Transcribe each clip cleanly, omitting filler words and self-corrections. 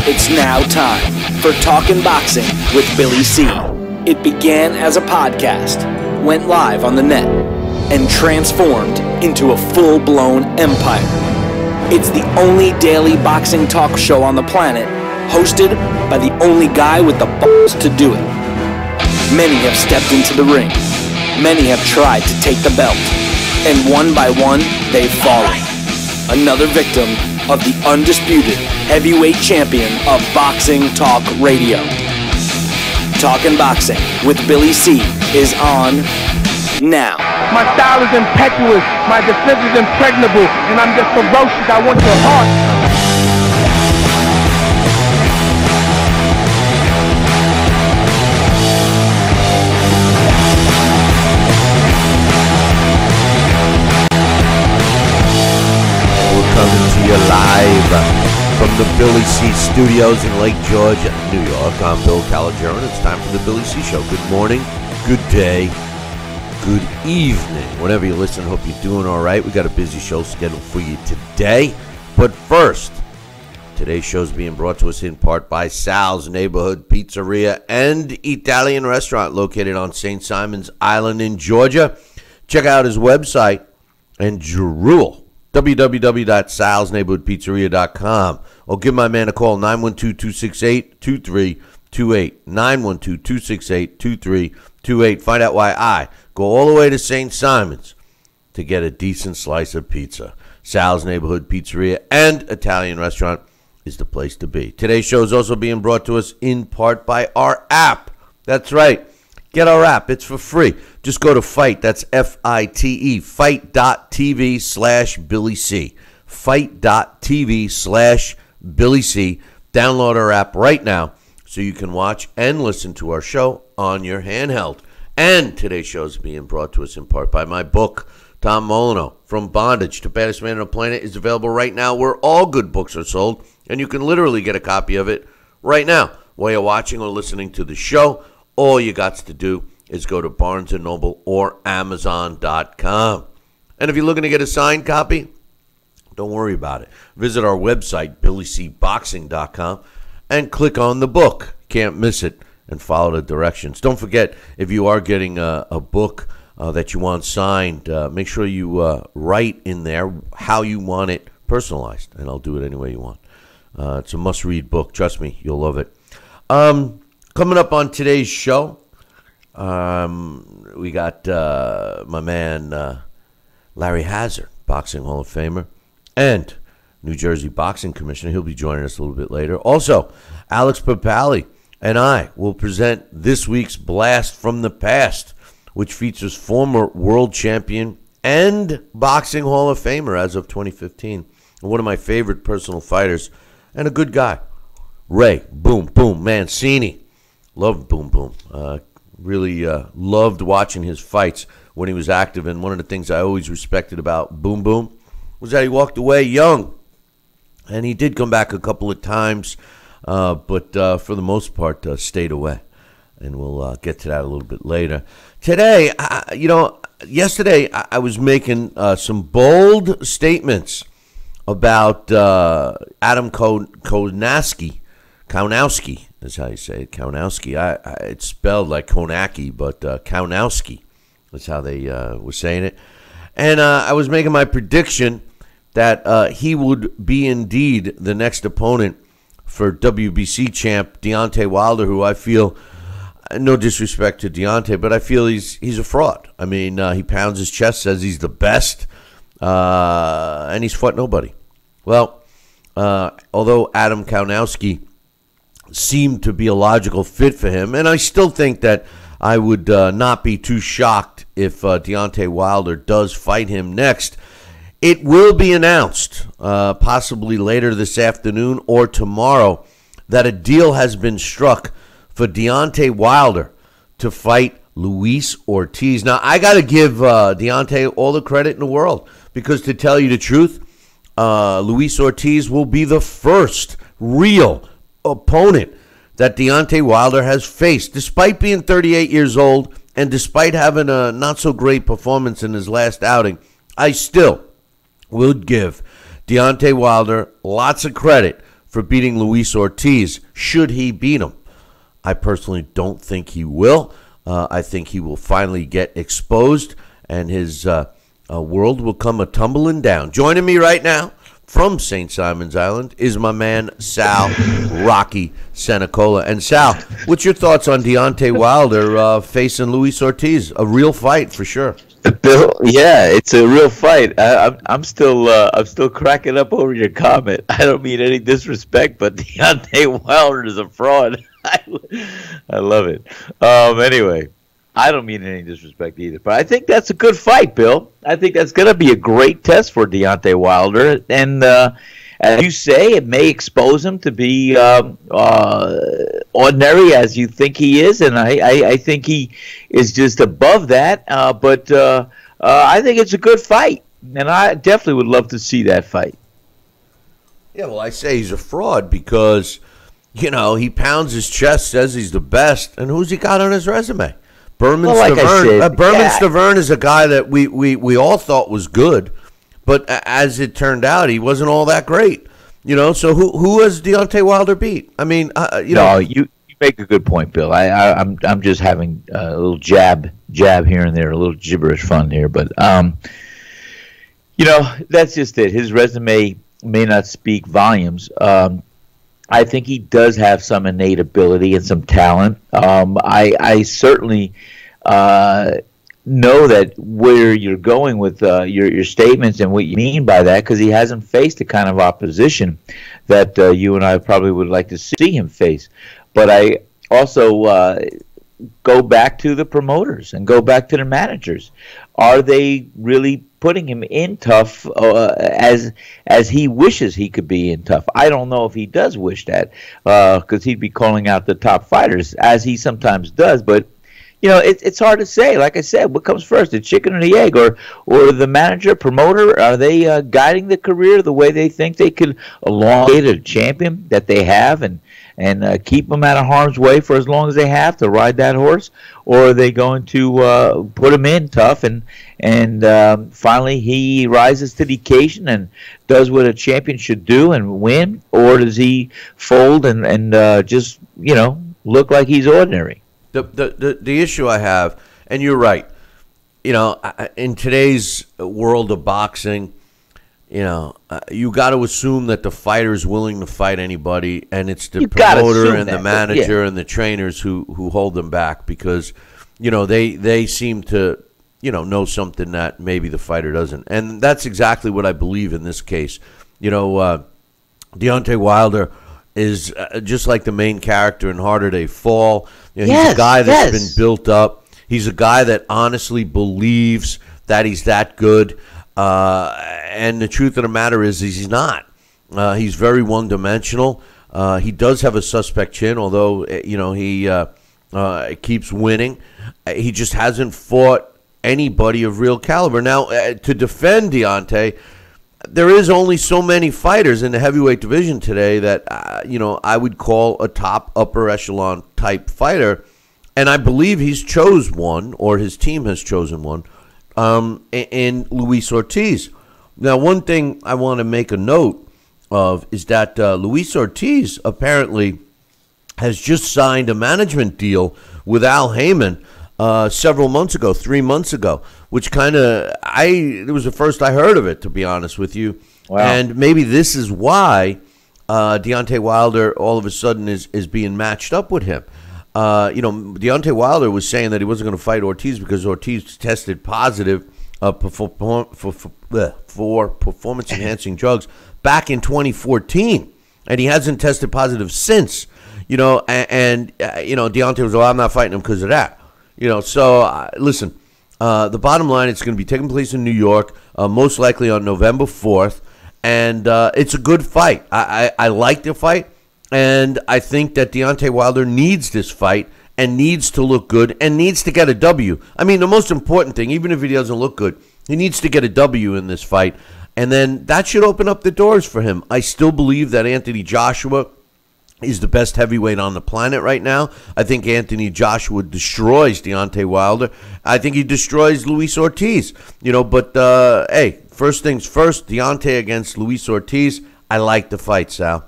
It's now time for Talkin' Boxing with Billy C. It began as a podcast, went live on the net, and transformed into a full-blown empire. It's the only daily boxing talk show on the planet, hosted by the only guy with the balls to do it. Many have stepped into the ring. Many have tried to take the belt. And one by one, they've fallen. Another victim of the undisputed heavyweight champion of boxing talk radio. Talkin' Boxing with Billy C is on now. My style is impetuous, my defense is impregnable, and I'm just ferocious. I want your heart. Coming to you live from the Billy C Studios in Lake George, New York. I'm Bill Calogero, and it's time for the Billy C Show. Good morning, good day, good evening. Whenever you listen, hope you're doing all right. We got a busy show scheduled for you today. But first, today's show is being brought to us in part by Sal's Neighborhood Pizzeria and Italian Restaurant located on St. Simon's Island in Georgia. Check out his website and drool. www.salsneighborhoodpizzeria.com or give my man a call, 912-268-2328, 912-268-2328. Find out why I go all the way to St. Simon's to get a decent slice of pizza. Sal's Neighborhood Pizzeria and Italian Restaurant is the place to be. Today's show is also being brought to us in part by our app. That's right. Get our app. It's for free. Just go to Fight. That's F-I-T-E. Fight.tv/Billy C. Fight.tv/Billy C. Download our app right now so you can watch and listen to our show on your handheld. And today's show is being brought to us in part by my book, Tom Molyneux, From Bondage to Baddest Man on the Planet, is available right now where all good books are sold. And you can literally get a copy of it right now while you're watching or listening to the show. All you got to do is go to Barnes & Noble or Amazon.com. And if you're looking to get a signed copy, don't worry about it. Visit our website, BillyCBoxing.com, and click on the book. Can't miss it, and follow the directions. Don't forget, if you are getting a book that you want signed, make sure you write in there how you want it personalized, and I'll do it any way you want. It's a must-read book. Trust me, you'll love it. Coming up on today's show, we got my man Larry Hazzard, Boxing Hall of Famer, and New Jersey Boxing Commissioner. He'll be joining us a little bit later. Also, Alex Pierpaoli and I will present this week's Blast from the Past, which features former world champion and Boxing Hall of Famer as of 2015, and one of my favorite personal fighters, and a good guy, Ray Boom Boom Mancini. Loved Boom Boom. Really loved watching his fights when he was active. And one of the things I always respected about Boom Boom was that he walked away young. And he did come back a couple of times, but for the most part, stayed away. And we'll get to that a little bit later. Today, yesterday I was making some bold statements about Adam Kownacki. Kownacki is how you say it, Kownacki. It's spelled like Konaki, but Kownacki is how they were saying it. And I was making my prediction that he would be indeed the next opponent for WBC champ Deontay Wilder, who I feel, no disrespect to Deontay, but I feel he's a fraud. I mean, he pounds his chest, says he's the best, and he's fought nobody. Well, although Adam Kownacki seemed to be a logical fit for him, and I still think that I would not be too shocked if Deontay Wilder does fight him next. It will be announced, possibly later this afternoon or tomorrow, that a deal has been struck for Deontay Wilder to fight Luis Ortiz. Now, I got to give Deontay all the credit in the world, because to tell you the truth, Luis Ortiz will be the first real opponent that Deontay Wilder has faced, despite being 38 years old and despite having a not-so-great performance in his last outing. I still would give Deontay Wilder lots of credit for for beating Luis Ortiz, should he beat him. I personally don't think he will. I think he will finally get exposed, and his world will come a-tumbling down. Joining me right now from St. Simon's Island is my man Sal Rocky Senecola. And Sal, what's your thoughts on Deontay Wilder facing Luis Ortiz? A real fight for sure. Bill, yeah, it's a real fight. I'm still cracking up over your comment. I don't mean any disrespect, but Deontay Wilder is a fraud. I love it. Anyway, I don't mean any disrespect either, but I think that's a good fight, Bill. I think that's going to be a great test for Deontay Wilder, and as you say, it may expose him to be ordinary as you think he is, and I think he is just above that. But I think it's a good fight, and I definitely would love to see that fight. Yeah, well, I say he's a fraud because, you know, he pounds his chest, says he's the best, and who's he got on his resume? Berman Stavern is a guy that we all thought was good, but as it turned out, he wasn't all that great. You know, so who has Deontay Wilder beat? I mean, you make a good point, Bill. I'm just having a little jab here and there, a little gibberish fun here, but you know, that's just it. His resume may not speak volumes. I think he does have some innate ability and some talent. I certainly know that where you're going with your statements and what you mean by that, because he hasn't faced the kind of opposition that you and I probably would like to see him face. But I also go back to the promoters and go back to the managers. Are they really putting him in tough as he wishes he could be in tough? I don't know if he does wish that, because he'd be calling out the top fighters, as he sometimes does. But you know, it's hard to say. Like I said, what comes first, the chicken or the egg, or the manager, promoter? Are they guiding the career the way they think they could elongate a champion that they have and keep him out of harm's way for as long as they have to ride that horse? Or are they going to put him in tough and finally he rises to the occasion and does what a champion should do and win? Or does he fold and just, you know, look like he's ordinary? The issue I have, and you're right, you know, in today's world of boxing, you know, you got to assume that the fighter is willing to fight anybody, and it's the promoter and the manager and the trainers who hold them back, because, you know, they seem to, you know something that maybe the fighter doesn't. And that's exactly what I believe in this case. You know, Deontay Wilder is just like the main character in Harder They Fall. You know, he's a guy that's been built up. He's a guy that honestly believes that he's that good. And the truth of the matter is he's not. He's very one-dimensional. He does have a suspect chin, although, you know, he keeps winning. He just hasn't fought anybody of real caliber. Now, to defend Deontay, there is only so many fighters in the heavyweight division today that, you know, I would call a top upper echelon type fighter. And I believe he's chose one, or his team has chosen one, in Luis Ortiz. Now, one thing I want to make a note of is that Luis Ortiz apparently has just signed a management deal with Al Heyman several months ago, 3 months ago, which it was the first I heard of it, to be honest with you. Wow. And maybe this is why Deontay Wilder all of a sudden is being matched up with him. You know, Deontay Wilder was saying that he wasn't going to fight Ortiz because Ortiz tested positive for performance-enhancing drugs back in 2014, and he hasn't tested positive since. You know, and you know, Deontay was, I'm not fighting him because of that. You know, so listen, the bottom line, it's going to be taking place in New York, most likely on November 4th, and it's a good fight. I like the fight, and I think that Deontay Wilder needs this fight and needs to look good and needs to get a W. I mean, the most important thing, even if he doesn't look good, he needs to get a W in this fight, and then that should open up the doors for him. I still believe that Anthony Joshua is the best heavyweight on the planet right now. I think Anthony Joshua destroys Deontay Wilder. I think he destroys Luis Ortiz. You know, but hey, first things first, Deontay against Luis Ortiz. I like the fight, Sal.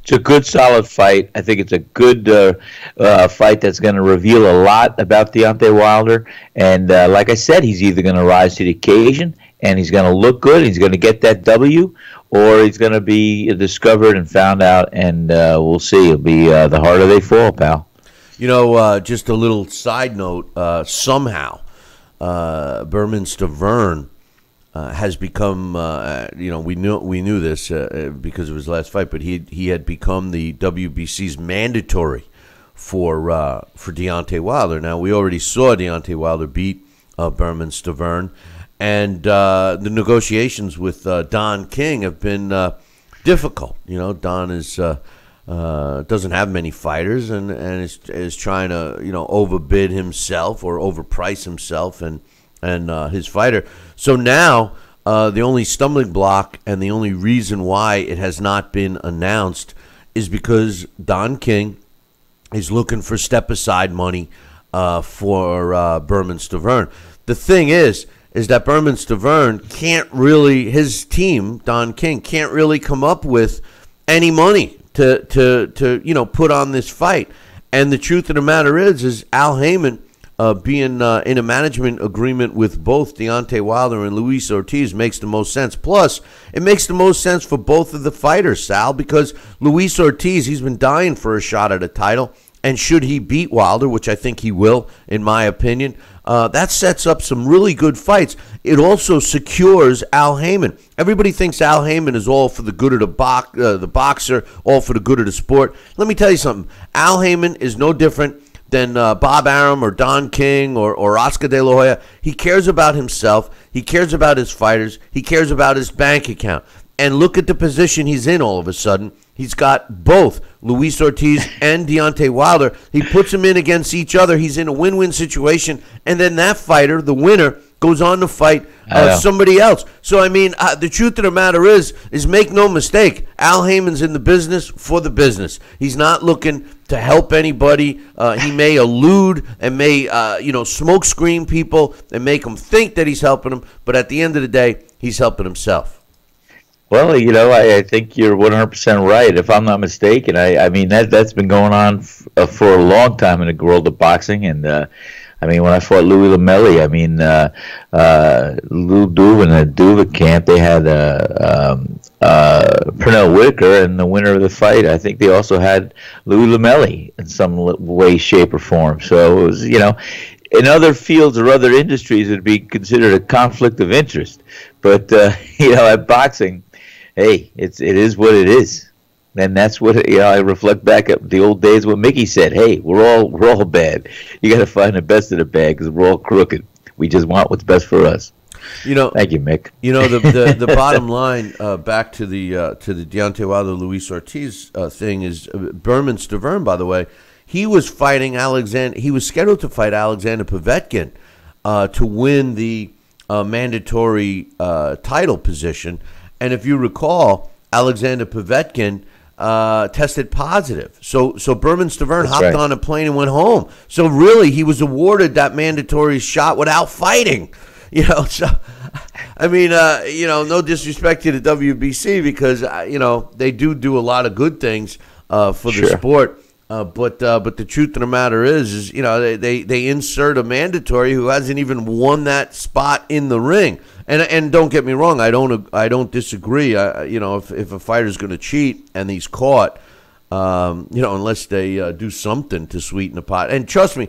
It's a good, solid fight. I think it's a good fight that's going to reveal a lot about Deontay Wilder. And like I said, he's either going to rise to the occasion and he's going to look good, he's going to get that W, or he's going to be discovered and found out, and we'll see. It'll be the harder they fall, pal. You know, just a little side note, somehow Berman Stavern has become, we knew this because of his last fight, but he had become the WBC's mandatory for Deontay Wilder. Now, we already saw Deontay Wilder beat Berman Stavern, and the negotiations with Don King have been difficult. You know, Don is doesn't have many fighters, and is trying to overbid himself or overprice himself and his fighter. So now the only stumbling block and the only reason why it has not been announced is because Don King is looking for step-aside money for Berman Stavern. The thing is that Berman Stavern can't really, his team, Don King, can't really come up with any money to put on this fight. And the truth of the matter is Al Heyman, being in a management agreement with both Deontay Wilder and Luis Ortiz, makes the most sense. Plus, it makes the most sense for both of the fighters, Sal, because Luis Ortiz, he's been dying for a shot at a title, and should he beat Wilder, which I think he will, in my opinion, that sets up some really good fights. It also secures Al Heyman. Everybody thinks Al Heyman is all for the good of the boxer, all for the good of the sport. Let me tell you something. Al Heyman is no different than Bob Arum or Don King or Oscar De La Hoya. He cares about himself. He cares about his fighters. He cares about his bank account. And look at the position he's in all of a sudden. He's got both Luis Ortiz and Deontay Wilder. He puts them in against each other. He's in a win-win situation. And then that fighter, the winner, goes on to fight somebody else. So, I mean, the truth of the matter is make no mistake, Al Heyman's in the business for the business. He's not looking to help anybody. He may allude and may, smoke screen people and make them think that he's helping them. But at the end of the day, he's helping himself. Well, I think you're 100% right. If I'm not mistaken, I mean that's been going on for a long time in the world of boxing. And I mean, when I fought Louis Lamelli, I mean Lou Duva in the Duva camp, they had Pernell Whitaker, and the winner of the fight, I think they also had Louis Lamelli in some way, shape, or form. So it was, in other fields or other industries, it would be considered a conflict of interest. But at boxing, hey, it is what it is, and that's what I reflect back at the old days when Mickey said, "Hey, we're all bad. You got to find the best of the bad because we're all crooked. We just want what's best for us." Thank you, Mick. The bottom line, back to the Deontay Wilder Luis Ortiz thing, is Berman Stavern. By the way, he was fighting Alexander. He was scheduled to fight Alexander Povetkin to win the mandatory title position. And if you recall, Alexander Povetkin tested positive. So Berman Stavern hopped on a plane and went home. So really, he was awarded that mandatory shot without fighting. So I mean, no disrespect to the WBC because they do a lot of good things for the sport. But the truth of the matter is they insert a mandatory who hasn't even won that spot in the ring. And don't get me wrong, I don't disagree. If a fighter's going to cheat and he's caught, unless they do something to sweeten the pot. And trust me,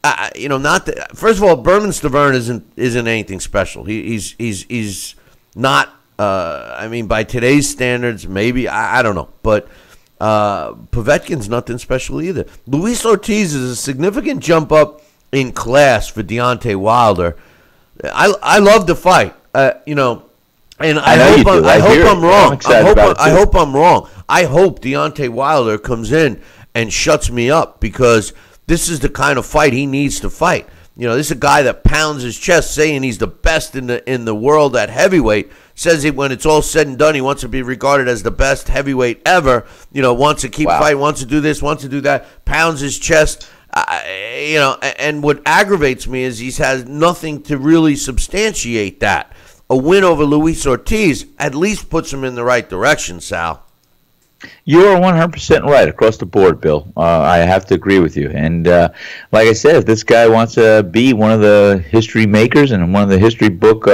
first of all, Berman Stavern isn't anything special. He's not. By today's standards, maybe I don't know, but Povetkin's nothing special either. Luis Ortiz is a significant jump up in class for Deontay Wilder. I love the fight, and I hope I'm wrong. I hope I'm wrong. I hope Deontay Wilder comes in and shuts me up because this is the kind of fight he needs to fight. This is a guy that pounds his chest saying he's the best in the world at heavyweight. Says when it's all said and done, he wants to be regarded as the best heavyweight ever. Wants to keep fighting, wants to do this, wants to do that, pounds his chest. And what aggravates me is he has nothing to really substantiate that. A win over Luis Ortiz at least puts him in the right direction, Sal. You are 100% right across the board, Bill. I have to agree with you. And like I said, if this guy wants to be one of the history makers and one of the history book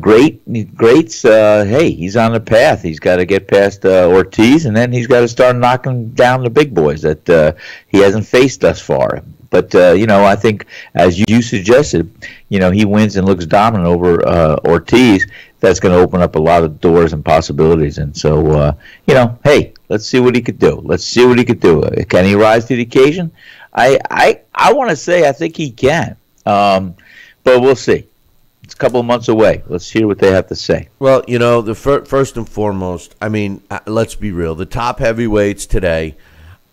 greats, hey, he's on the path. He's got to get past Ortiz, and then he's got to start knocking down the big boys that he hasn't faced thus far. But, I think, as you suggested, he wins and looks dominant over Ortiz. That's going to open up a lot of doors and possibilities. And so, hey, let's see what he could do. Let's see what he could do. Can he rise to the occasion? I want to say I think he can. But we'll see. It's a couple of months away. Let's hear what they have to say. Well, the first and foremost, I mean, let's be real. The top heavyweights today,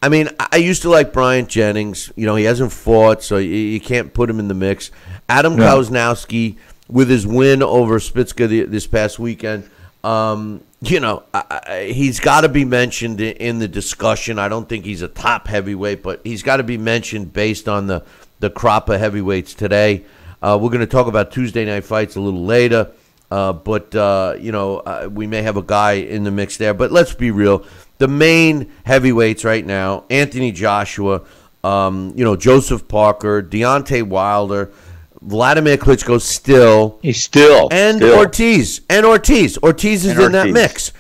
I mean, I used to like Bryant Jennings. He hasn't fought, so you can't put him in the mix. Adam Kownacki, with his win over Spitzka this past weekend, he's got to be mentioned in the discussion. I don't think he's a top heavyweight, but he's got to be mentioned based on the crop of heavyweights today. We're going to talk about Tuesday night fights a little later, but we may have a guy in the mix there. But let's be real. The main heavyweights right now, Anthony Joshua, Joseph Parker, Deontay Wilder, Vladimir Klitschko and Ortiz. Ortiz is in that mix.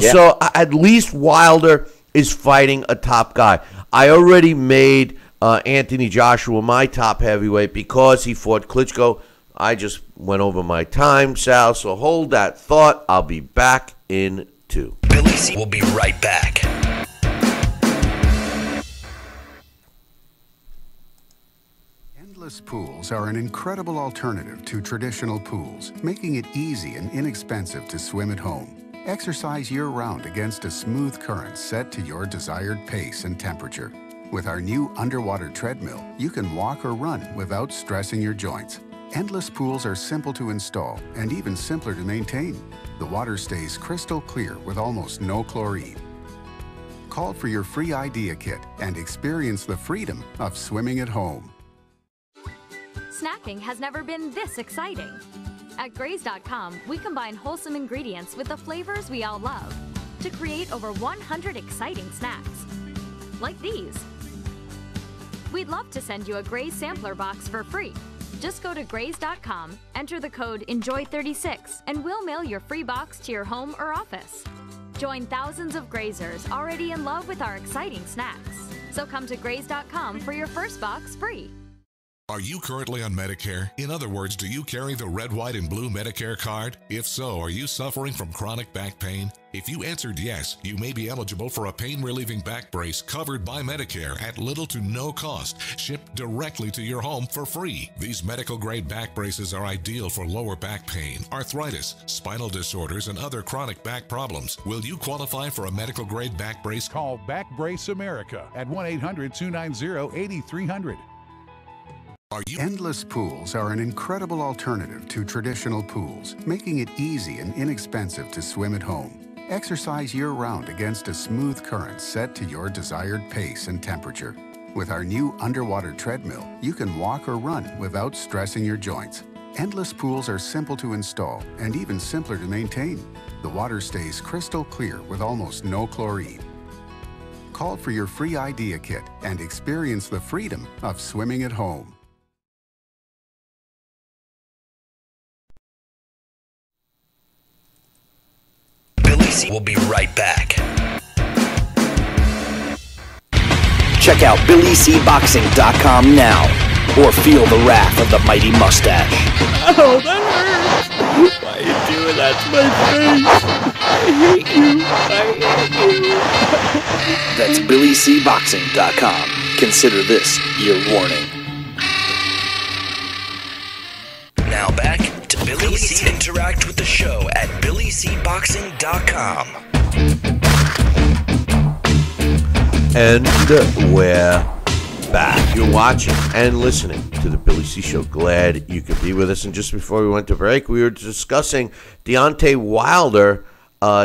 So at least Wilder is fighting a top guy. I already made Anthony Joshua my top heavyweight because he fought Klitschko. I just went over my time, Sal, so hold that thought. I'll be back in 2. Billy C will be right back. Endless pools are an incredible alternative to traditional pools, making it easy and inexpensive to swim at home. Exercise year-round against a smooth current set to your desired pace and temperature. With our new underwater treadmill, you can walk or run without stressing your joints. Endless pools are simple to install and even simpler to maintain. The water stays crystal clear with almost no chlorine. Call for your free idea kit and experience the freedom of swimming at home. Snacking has never been this exciting. At Graze.com, we combine wholesome ingredients with the flavors we all love to create over 100 exciting snacks, like these. We'd love to send you a Graze sampler box for free. Just go to Graze.com, enter the code ENJOY36, and we'll mail your free box to your home or office. Join thousands of Grazers already in love with our exciting snacks. So come to Graze.com for your first box free. Are you currently on Medicare? In other words, do you carry the red, white, and blue Medicare card? If so, are you suffering from chronic back pain? If you answered yes, you may be eligible for a pain-relieving back brace covered by Medicare at little to no cost, shipped directly to your home for free. These medical-grade back braces are ideal for lower back pain, arthritis, spinal disorders, and other chronic back problems. Will you qualify for a medical-grade back brace? Call Back Brace America at 1-800-290-8300. Endless pools are an incredible alternative to traditional pools, making it easy and inexpensive to swim at home. Exercise year-round against a smooth current set to your desired pace and temperature. With our new underwater treadmill, you can walk or run without stressing your joints. Endless pools are simple to install and even simpler to maintain. The water stays crystal clear with almost no chlorine. Call for your free idea kit and experience the freedom of swimming at home. We'll be right back. Check out BillyCBoxing.com now, or feel the wrath of the mighty mustache. Oh, that hurts! Why are you doing that to my face? I hate you. That's BillyCBoxing.com. Consider this your warning. Now back to Billy C. Interact with the show at BillyCBoxing.com. And we're back. You're watching and listening to the Billy C. Show. Glad you could be with us. And just before we went to break, we were discussing Deontay Wilder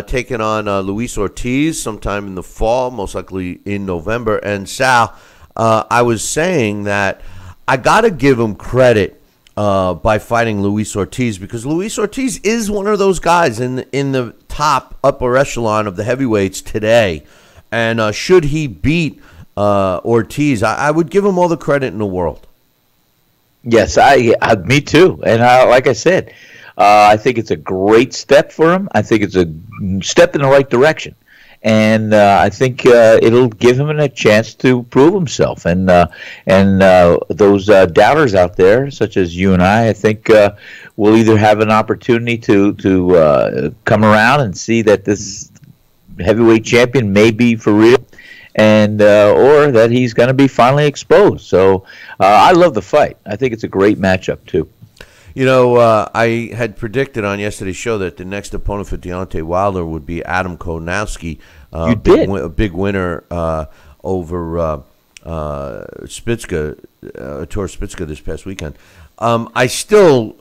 taking on Luis Ortiz sometime in the fall, most likely in November. And Sal, I was saying that I got to give him credit by fighting Luis Ortiz, because Luis Ortiz is one of those guys in the top upper echelon of the heavyweights today. And should he beat Ortiz, I would give him all the credit in the world. Yes, me too. And like I said, I think it's a great step for him. I think it's a step in the right direction. And I think it'll give him a chance to prove himself. And those doubters out there, such as you and I think will either have an opportunity to come around and see that this heavyweight champion may be for real, and or that he's going to be finally exposed. So I love the fight. I think it's a great matchup too. You know, I had predicted on yesterday's show that the next opponent for Deontay Wilder would be Adam Kownowski. You did. A big winner over Spitzka, Tor Spitzka this past weekend. I still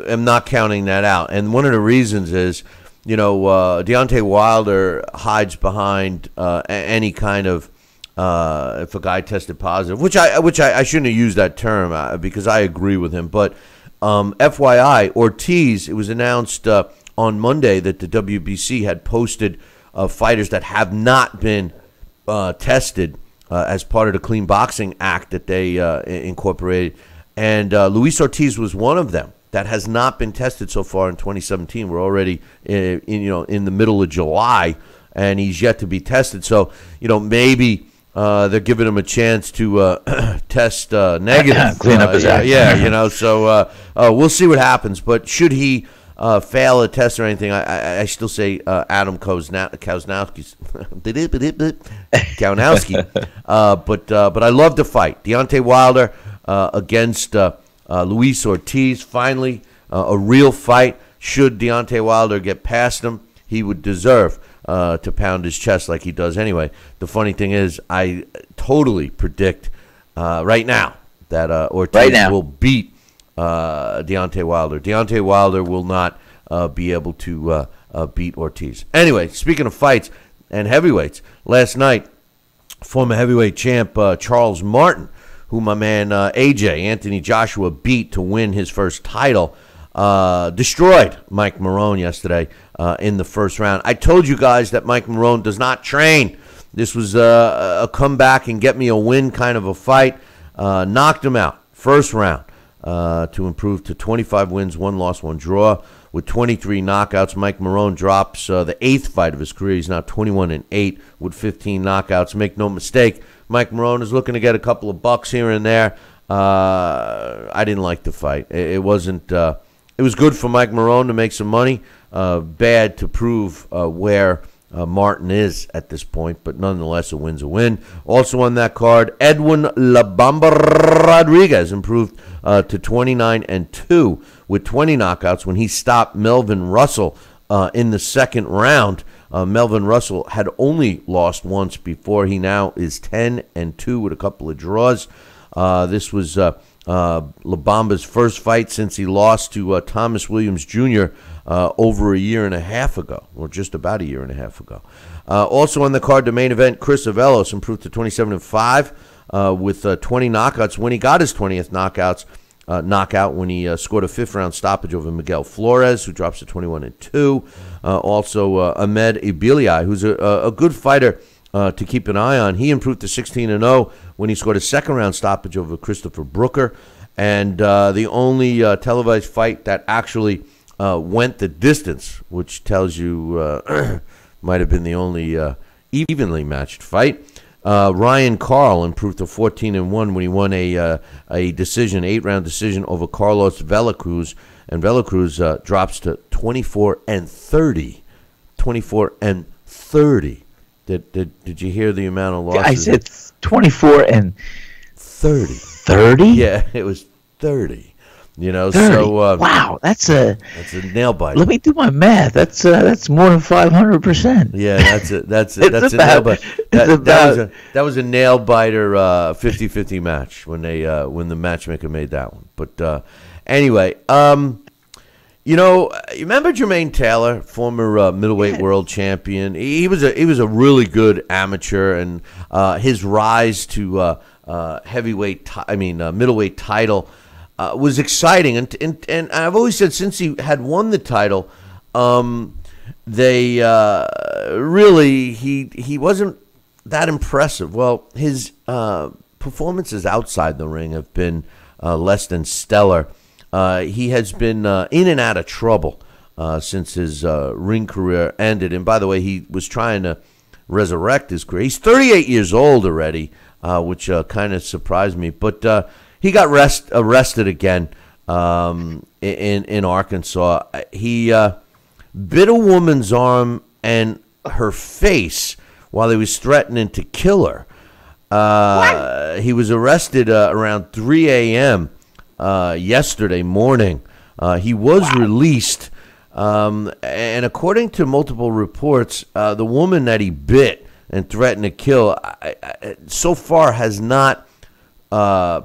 am not counting that out. And one of the reasons is, you know, Deontay Wilder hides behind any kind of if a guy tested positive, which I shouldn't have used that term because I agree with him. But FYI, Ortiz, it was announced on Monday that the WBC had posted fighters that have not been tested as part of the Clean Boxing Act that they incorporated. And Luis Ortiz was one of them that has not been tested so far in 2017. We're already in the middle of July, and he's yet to be tested. So, you know, maybe they're giving him a chance to test negative. Clean up his act. Yeah, you know, so we'll see what happens. But should he fail a test or anything, I still say Adam Kownowski. But I love the fight. Deontay Wilder against Luis Ortiz. Finally, a real fight. Should Deontay Wilder get past him, he would deserve to pound his chest like he does anyway. The funny thing is, I totally predict right now that Ortiz will beat Deontay Wilder. Deontay Wilder will not be able to beat Ortiz. Anyway, speaking of fights and heavyweights, last night, former heavyweight champ Charles Martin, who my man Anthony Joshua beat to win his first title, destroyed Mike Marone yesterday in the first round. I told you guys that Mike Marone does not train. This was a comeback and get me a win kind of a fight. Knocked him out first round to improve to 25 wins, 1 loss, 1 draw. With 23 knockouts, Mike Marone drops the 8th fight of his career. He's now 21-8 with 15 knockouts. Make no mistake, Mike Marone is looking to get a couple of bucks here and there. I didn't like the fight. It wasn't. It was good for Mike Marone to make some money. Bad to prove where Martin is at this point, but nonetheless, a win's a win. Also on that card, Edwin La Bamba Rodriguez improved to 29-2 with 20 knockouts when he stopped Melvin Russell in the second round. Melvin Russell had only lost once before. He now is 10-2 with a couple of draws. This was La Bamba's first fight since he lost to Thomas Williams Jr. Over a year and a half ago, or just about a year and a half ago. Also on the card, the main event, Chris Avelos improved to 27-5 with 20 knockouts when he got his 20th knockout when he scored a 5th-round stoppage over Miguel Flores, who drops to 21-2. Also, Ahmed Ibilai, who's a good fighter to keep an eye on. He improved to 16-0 when he scored a 2nd-round stoppage over Christopher Brooker. And the only televised fight that actually went the distance, which tells you might have been the only evenly matched fight. Ryan Carl improved to 14-1 when he won a decision, 8-round decision over Carlos Velacruz, and Velacruz drops to 24-30. 24-30. Did you hear the amount of losses? I said 24-30. 30? Yeah, it was 30. You know, 30. so wow, that's a nail biter. Let me do my math. That's more than 500%. Yeah, that's a nail biter. That was a nail biter 50-50 match when the matchmaker made that one. But anyway, you know, you remember Jermaine Taylor, former middleweight world champion? He was a really good amateur, and his rise to middleweight title was exciting, and I've always said since he had won the title, they really he wasn't that impressive. Well, his performances outside the ring have been less than stellar. He has been in and out of trouble since his ring career ended. And by the way, he was trying to resurrect his career. He's 38 years old already, which kind of surprised me. But he got arrested again in Arkansas. He bit a woman's arm and her face while he was threatening to kill her. He was arrested around 3 a.m. Yesterday morning. He was released. And according to multiple reports, the woman that he bit and threatened to kill so far has not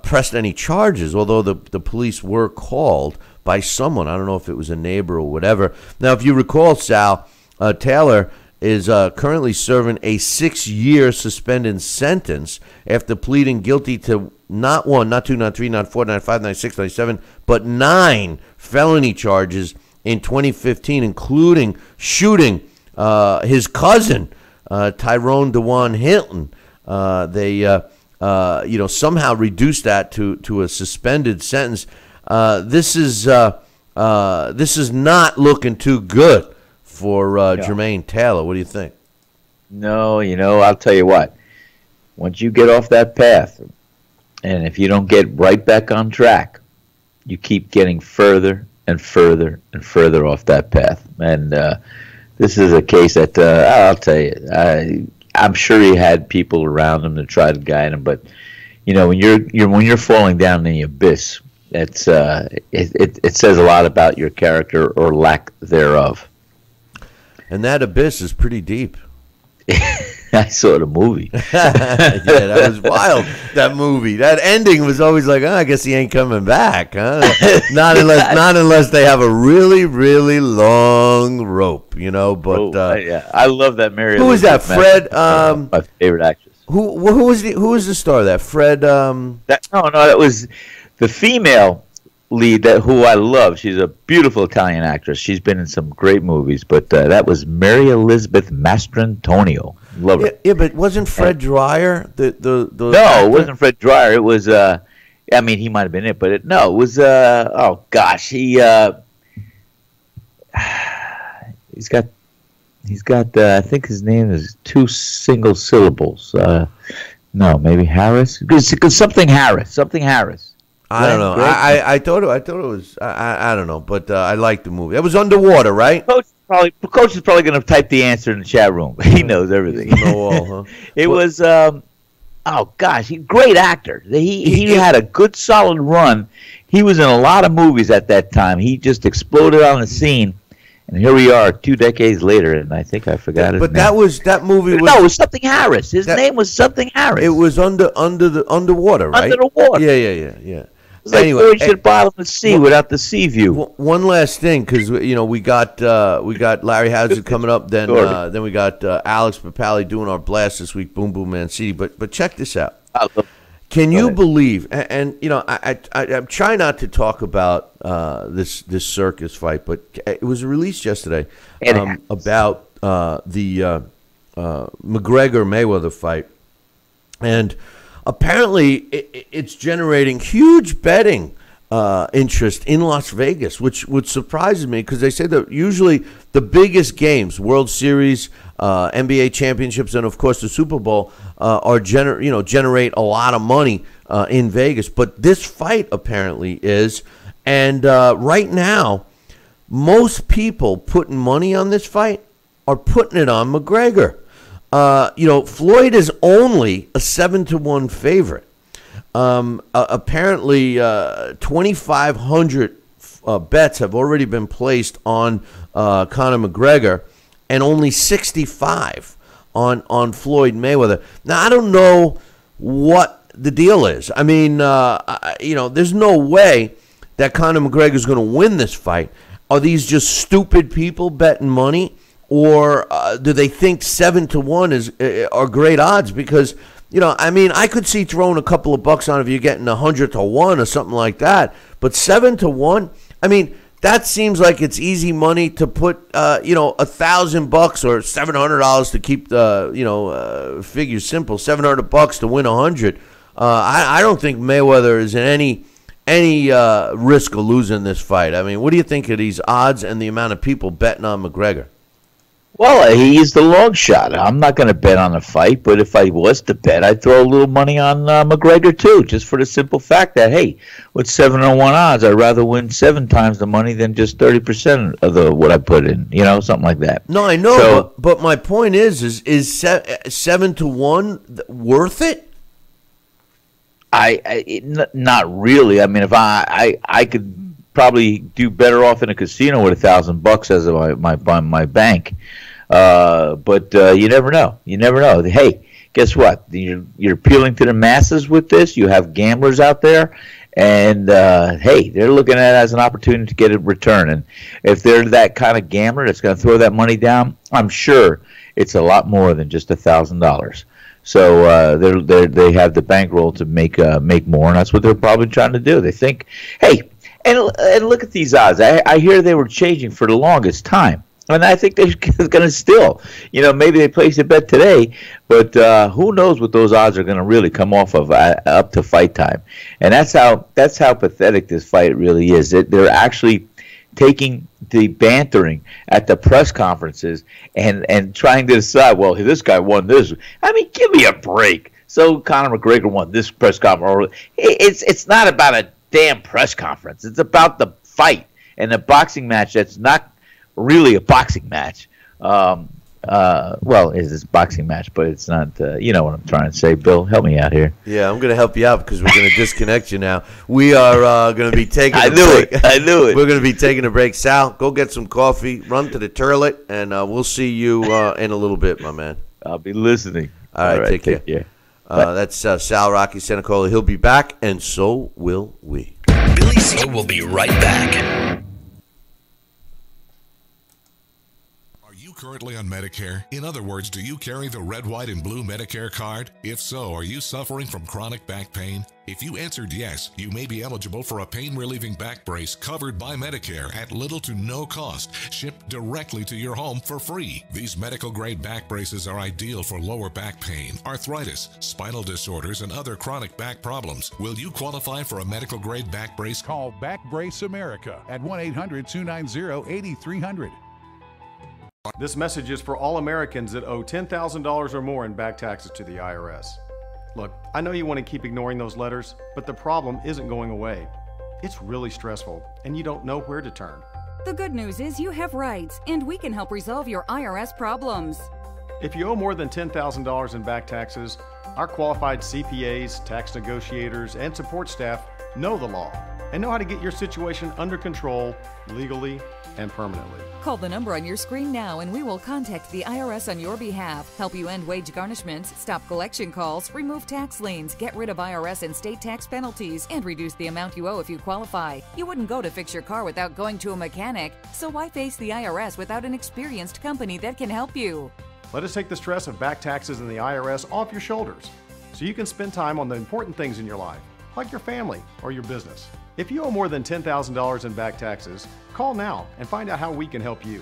pressed any charges, although the police were called by someone. I don't know if it was a neighbor or whatever. Now, if you recall, Sal, Taylor is currently serving a 6-year suspended sentence after pleading guilty to not 1, not 2, not 3, not 4, not 5, not 6, not 7, but 9 felony charges in 2015, including shooting his cousin, Tyrone DeJuan Hinton. They somehow reduced that to a suspended sentence. This is not looking too good for Jermaine Taylor. What do you think? No, I'll tell you what. Once you get off that path, and if you don't get right back on track, you keep getting further and further and further off that path. And this is a case that I'll tell you, I'm sure he had people around him to try to guide him, but when you're falling down in the abyss, it says a lot about your character or lack thereof. And that abyss is pretty deep. I saw the movie. Yeah, that was wild. That movie, that ending was always like, I guess he ain't coming back, huh? not unless they have a really, really long rope, But yeah, I love that Mary. Who was that? Fred. My favorite actress. Who was the star of that? Fred. That was the female lead who I love. She's a beautiful Italian actress. She's been in some great movies, but that was Mary Elizabeth Mastrantonio. Love her. Yeah, but wasn't Fred Dreyer the No, actor? It wasn't Fred Dreyer. It was he might have been it, but it was he's got I think his name is 2 single syllables. No, maybe Harris. Because something Harris. I don't know. I thought it was. I don't know, but I liked the movie. It was underwater, right? Coach is probably going to type the answer in the chat room. He knows everything. Huh? It was. Great actor. He had a good solid run. He was in a lot of movies at that time. He just exploded on the scene, and here we are 2 decades later. And I think I forgot his name. But that movie was. No, it was something Harris. His name was something Harris. It was underwater, right? Under the water. Yeah. It's like going to the bottom of the sea without the sea view. One last thing, because we got Larry Hazzard coming up, then we got Alex Pierpaoli doing our blast this week, Boom Boom Mancini. But check this out. Can you believe? And I'm trying not to talk about this circus fight, but it was released yesterday about the McGregor Mayweather fight, and apparently, it's generating huge betting interest in Las Vegas, which surprises me because they say that usually the biggest games, World Series, NBA championships, and of course the Super Bowl, generate a lot of money in Vegas. But this fight apparently is, and right now, most people putting money on this fight are putting it on McGregor. Floyd is only a 7-1 favorite. Apparently, 2,500 bets have already been placed on Conor McGregor, and only 65 on Floyd Mayweather. Now, I don't know what the deal is. I mean, there's no way that Conor McGregor is going to win this fight. Are these just stupid people betting money? Or do they think 7-1 are great odds? Because, I could see throwing a couple of bucks on if you're getting 100-1 or something like that. But 7-1, that seems like it's easy money to put, $1,000 or $700 to keep the, figure simple, $700 to win 100. I don't think Mayweather is in any risk of losing this fight. I mean, what do you think of these odds and the amount of people betting on McGregor? Well, he's the long shot. I'm not going to bet on the fight, but if I was to bet, I'd throw a little money on McGregor too, just for the simple fact that, hey, with 7-1 odds, I'd rather win 7 times the money than just 30% of what I put in, something like that. No, I know, so, but my point is 7-1 worth it? Not really. I mean, if I could probably do better off in a casino with $1,000 as my bank, but you never know. You never know. Hey, guess what? You're appealing to the masses with this. You have gamblers out there, and hey, they're looking at it as an opportunity to get a return. And if they're that kind of gambler that's going to throw that money down, I'm sure it's a lot more than just $1,000. So they have the bankroll to make more, and that's what they're probably trying to do. They think, hey, and look at these odds. I hear they were changing for the longest time, and I think they're going to still. Maybe they place a bet today, but who knows what those odds are going to really come off of up to fight time. And that's how pathetic this fight really is. They're actually taking the bantering at the press conferences and trying to decide, well, this guy won this. I mean, give me a break. So Conor McGregor won this press conference. It's not about a damn press conference. It's about the fight and the boxing match that's not really a boxing match. Well, it's a boxing match, but it's not, you know what I'm trying to say. Bill, help me out here. Yeah, I'm going to help you out because we're going to disconnect you now. We are going to be taking a break. I knew it. We're going to be taking a break. Sal, go get some coffee, run to the toilet, and we'll see you in a little bit, my man. I'll be listening. All right, take care. That's Sal Rocky Senecola. He'll be back, and so will we. Billy C will be right back. Are you currently on Medicare? In other words, do you carry the red, white, and blue Medicare card? If so, are you suffering from chronic back pain? If you answered yes, you may be eligible for a pain-relieving back brace covered by Medicare at little to no cost, shipped directly to your home for free. These medical-grade back braces are ideal for lower back pain, arthritis, spinal disorders, and other chronic back problems. Will you qualify for a medical-grade back brace? Call Back Brace America at 1-800-290-8300. This message is for all Americans that owe $10,000 or more in back taxes to the IRS. Look, I know you want to keep ignoring those letters, but the problem isn't going away. It's really stressful, and you don't know where to turn. The good news is you have rights, and we can help resolve your IRS problems. If you owe more than $10,000 in back taxes, our qualified CPAs, tax negotiators, and support staff know the law and know how to get your situation under control legally and permanently. Call the number on your screen now and we will contact the IRS on your behalf, help you end wage garnishments, stop collection calls, remove tax liens, get rid of IRS and state tax penalties, and reduce the amount you owe if you qualify. You wouldn't go to fix your car without going to a mechanic, so why face the IRS without an experienced company that can help you? Let us take the stress of back taxes and the IRS off your shoulders so you can spend time on the important things in your life, like your family or your business. If you owe more than $10,000 in back taxes, call now and find out how we can help you.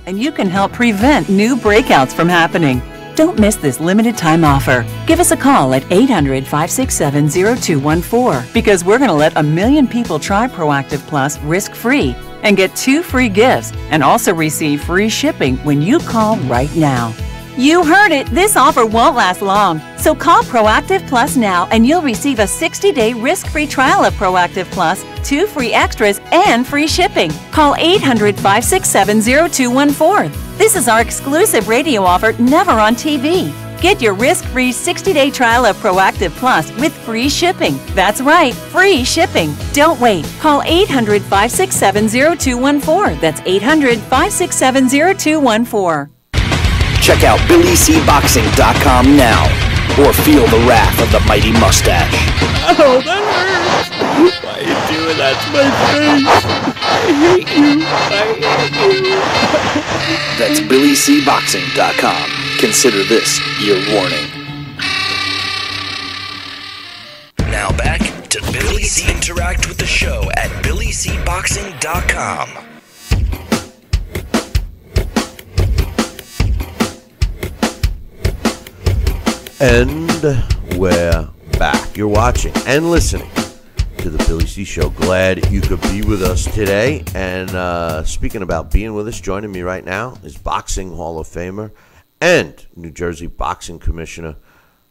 And you can help prevent new breakouts from happening. Don't miss this limited time offer. Give us a call at 800-567-0214 because we're going to let 1 million people try Proactive Plus risk-free and get 2 free gifts and also receive free shipping when you call right now. You heard it. This offer won't last long. So call Proactive Plus now and you'll receive a 60-day risk-free trial of Proactive Plus, 2 free extras, and free shipping. Call 800-567-0214. This is our exclusive radio offer, never on TV. Get your risk-free 60-day trial of Proactive Plus with free shipping. That's right, free shipping. Don't wait. Call 800-567-0214. That's 800-567-0214. Check out BillyCBoxing.com now. or feel the wrath of the mighty mustache. Oh, that hurts. Why are you doing that to my face? I hate you. That's BillyCBoxing.com. Consider this your warning. Now back to Billy C. Interact with the show at BillyCBoxing.com. And we're back. You're watching and listening to the Billy C. Show. Glad you could be with us today. And speaking about being with us, joining me right now is Boxing Hall of Famer and New Jersey Boxing Commissioner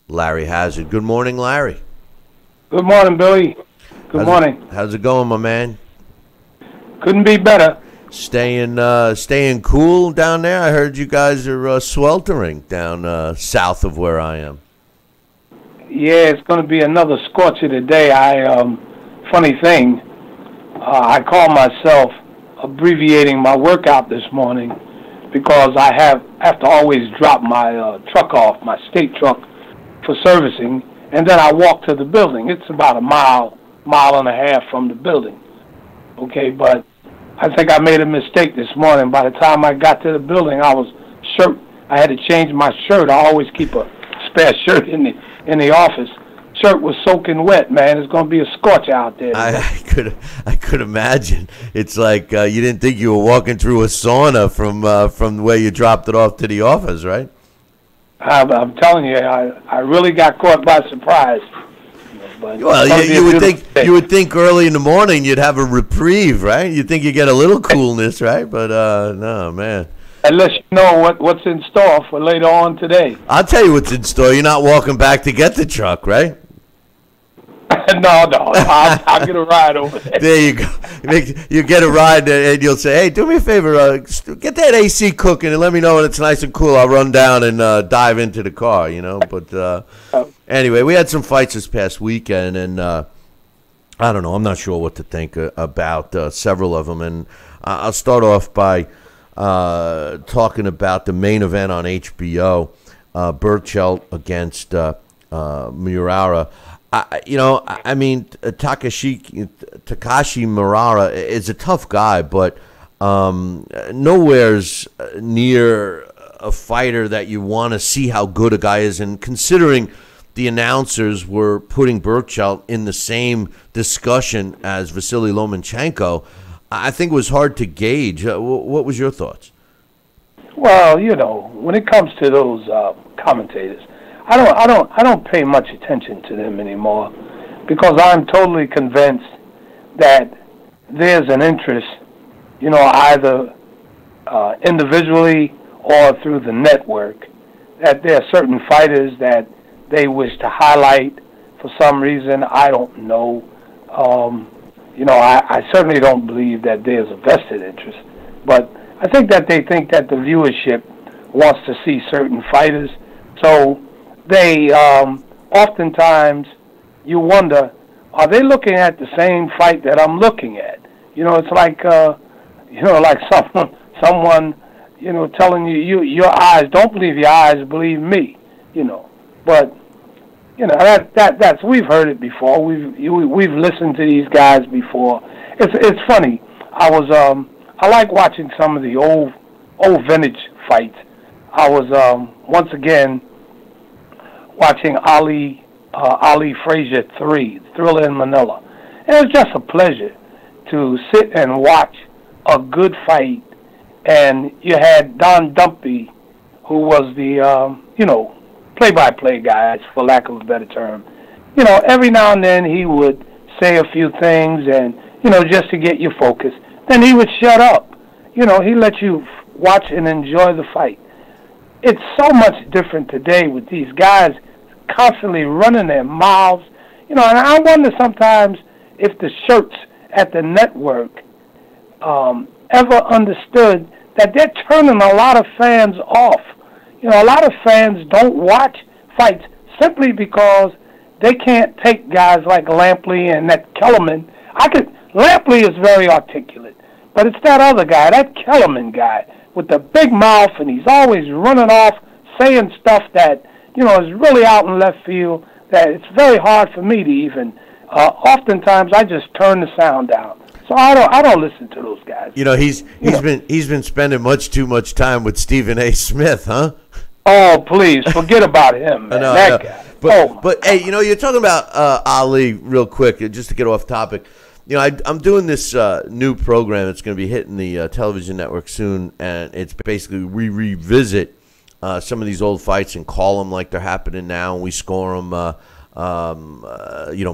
Larry Hazzard. Good morning, Larry. Good morning, Billy. Good morning. How's it going, my man? Couldn't be better. Staying cool down there. I heard you guys are sweltering down south of where I am. Yeah, it's going to be another scorcher today. Funny thing, I call myself abbreviating my workout this morning because I have to always drop my truck off, my state truck, for servicing, and then I walk to the building. It's about a mile and a half from the building. Okay, but I think I made a mistake this morning. By the time I got to the building, I had to change my shirt. I always keep a spare shirt in the office. Shirt was soaking wet, man. It's going to be a scorch out there. I could imagine. It's like you didn't think you were walking through a sauna from where you dropped it off to the office, right? I'm telling you, I really got caught by surprise. But well, you would think early in the morning you'd have a reprieve, right? You'd think you get a little coolness, right? But no, man. Unless you know what's in store for later on today. I'll tell you what's in store. You're not walking back to get the truck, right? No, I'll get a ride over there. There you go. You get a ride, and you'll say, "Hey, do me a favor, get that AC cooking, and let me know when it's nice and cool. I'll run down and dive into the car." You know. But anyway, we had some fights this past weekend, and I don't know. I'm not sure what to think about several of them, and I'll start off by talking about the main event on HBO, Burchell against Murara. Takashi Murara is a tough guy, but nowhere's near a fighter that you want to see how good a guy is. And considering the announcers were putting Burchell in the same discussion as Vasily Lomachenko, I think it was hard to gauge. What was your thoughts? Well, when it comes to those commentators, I don't pay much attention to them anymore because I'm totally convinced that there's an interest, either individually or through the network, that there are certain fighters that they wish to highlight for some reason. I don't know. I certainly don't believe that there's a vested interest, but I think that they think that the viewership wants to see certain fighters, so they oftentimes you wonder, are they looking at the same fight that I'm looking at? It's like like someone telling you your eyes, don't believe your eyes, believe me. But that's we've heard it before. We've listened to these guys before. It's funny. I like watching some of the old vintage fights. I was once again watching Ali Frazier 3, Thriller in Manila. And it was just a pleasure to sit and watch a good fight. And you had Don Dumpy, who was the, play-by-play guy, for lack of a better term. Every now and then he would say a few things and, just to get you focused. Then he would shut up. He let you watch and enjoy the fight. It's so much different today with these guys constantly running their mouths. And I wonder sometimes if the shirts at the network ever understood that they're turning a lot of fans off. A lot of fans don't watch fights simply because they can't take guys like Lampley and that Kellerman. Lampley is very articulate, but it's that other guy, that Kellerman guy, with the big mouth, and he's always running off saying stuff that, is really out in left field that it's very hard for me to even. Oftentimes, I just turn the sound down. So I don't listen to those guys. He's been spending much too much time with Stephen A. Smith, huh? Oh, please forget about him, man. That guy. But hey, you're talking about Ali real quick, just to get off topic. I'm doing this new program that's going to be hitting the television network soon, and it's basically we revisit some of these old fights and call them like they're happening now, and we score them,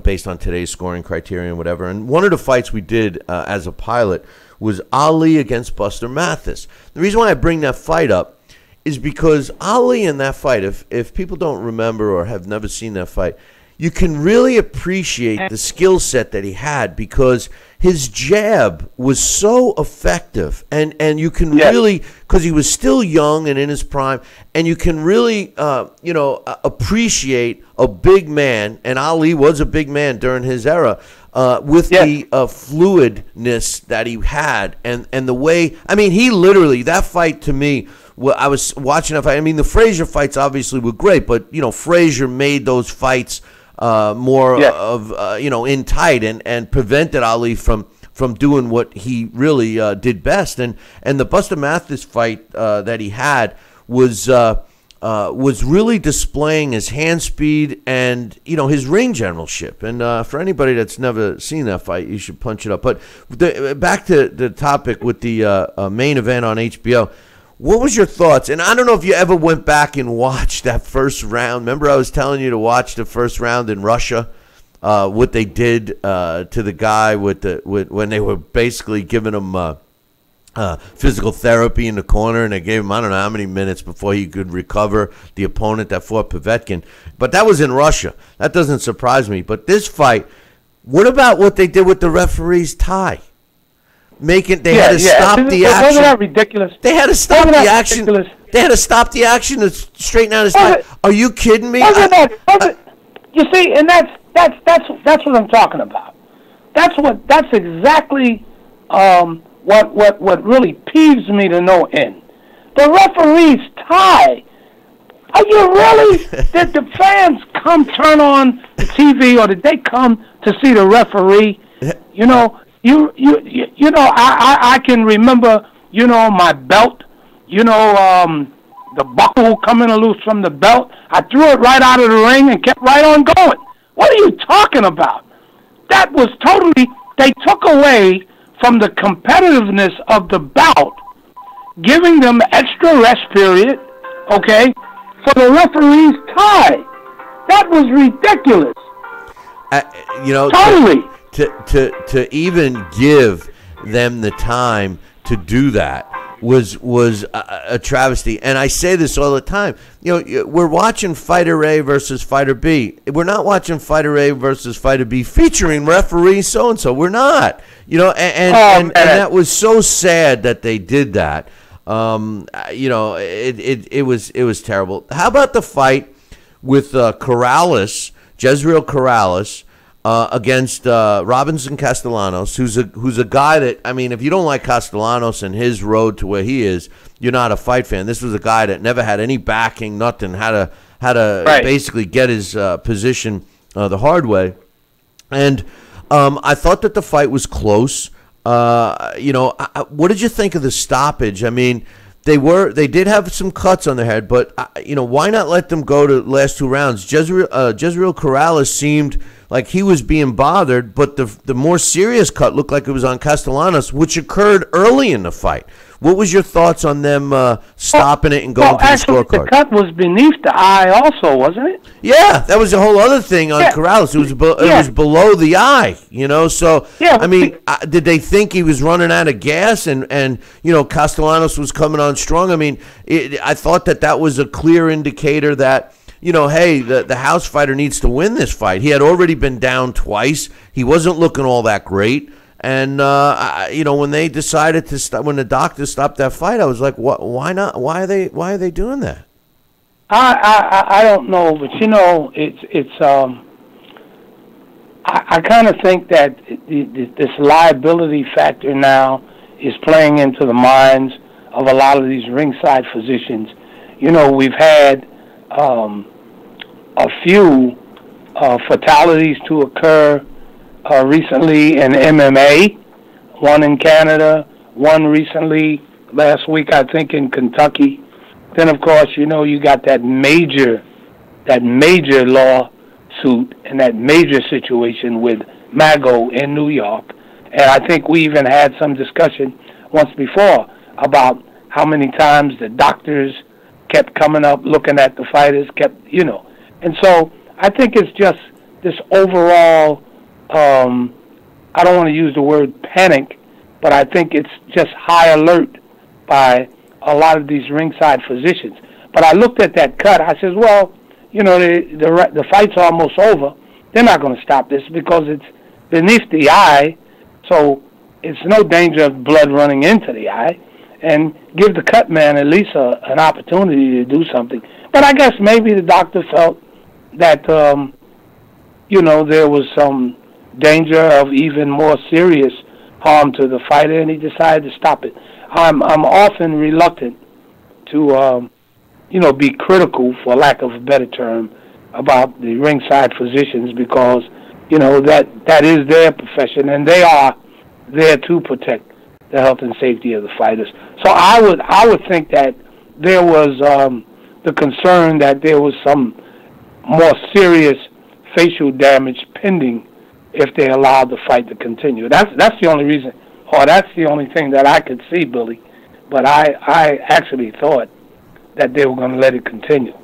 based on today's scoring criteria and whatever. And one of the fights we did as a pilot was Ali against Buster Mathis. The reason why I bring that fight up is because Ali in that fight, if people don't remember or have never seen that fight, you can really appreciate the skill set that he had because his jab was so effective. And you can really, because he was still young and in his prime, and you can really, appreciate a big man, and Ali was a big man during his era, with the fluidness that he had and the way, he literally, that fight to me, I was watching that fight. The Frazier fights obviously were great, but, Frazier made those fights more of in tight and prevented Ali from doing what he really did best. And the Buster Mathis fight that he had was really displaying his hand speed and his ring generalship. And for anybody that's never seen that fight, you should punch it up. But back to the topic with the main event on HBO. What was your thoughts? And I don't know if you ever went back and watched that first round. Remember I was telling you to watch the first round in Russia, what they did to the guy when they were basically giving him physical therapy in the corner, and they gave him I don't know how many minutes before he could recover, the opponent that fought Povetkin. But that was in Russia. That doesn't surprise me. But this fight, what about what they did with the referee's tie? They had to stop the action. Wasn't that ridiculous? They had to stop the action. They had to stop the action to straighten out his tie. Are you kidding me? You see, and that's what I'm talking about. That's exactly what really peeves me to no end. The referee's tie. Are you really? Did the fans turn on the TV, or did they come to see the referee? I can remember, my belt, the buckle coming loose from the belt. I threw it right out of the ring and kept right on going. What are you talking about? That was totally, they took away from the competitiveness of the bout, giving them extra rest period, okay, for the referee's tie. That was ridiculous. Totally. To even give them the time to do that was a travesty. And I say this all the time. We're watching Fighter A versus Fighter B. We're not watching Fighter A versus Fighter B featuring referee so-and-so. We're not. And that was so sad that they did that. It was terrible. How about the fight with Jezreel Corrales, against Robinson Castellanos, who's a guy that, if you don't like Castellanos and his road to where he is, you're not a fight fan. This was a guy that never had any backing, nothing, had to basically get his position the hard way. And I thought that the fight was close. What did you think of the stoppage? They did have some cuts on their head, but why not let them go to the last two rounds? Jezreel Corrales seemed like he was being bothered, but the more serious cut looked like it was on Castellanos, which occurred early in the fight. What was your thoughts on them stopping it and going to the scorecard? The cut was beneath the eye also, wasn't it? Yeah, that was a whole other thing on Corrales. It was below the eye, So, did they think he was running out of gas and Castellanos was coming on strong? I thought that was a clear indicator that, hey, the house fighter needs to win this fight. He had already been down twice. He wasn't looking all that great. And, when they decided to stop, when the doctors stopped that fight, I was like, why not? Why are they doing that? I don't know, but I kind of think that this liability factor now is playing into the minds of a lot of these ringside physicians. We've had a few fatalities to occur recently in MMA, one in Canada, one recently last week, I think, in Kentucky. Then, of course, you know, you got that major lawsuit and that major situation with Mago in New York. And I think we even had some discussion once before about how many times the doctors kept coming up, looking at the fighters, you know. And so I think it's just this overall, I don't want to use the word panic, but I think it's just high alert by a lot of these ringside physicians. But I looked at that cut. I says, well, you know, the fight's almost over. They're not going to stop this because it's beneath the eye, so it's no danger of blood running into the eye, and give the cut man at least an opportunity to do something. But I guess maybe the doctor felt that, you know, there was some danger of even more serious harm to the fighter, and he decided to stop it. I'm often reluctant to, you know, be critical, for lack of a better term, about the ringside physicians because, you know, that is their profession, and they are there to protect the health and safety of the fighters. So I would think that there was the concern that there was some more serious facial damage pending if they allowed the fight to continue. That's the only reason, or that's the only thing that I could see, Billy. But I actually thought that they were going to let it continue.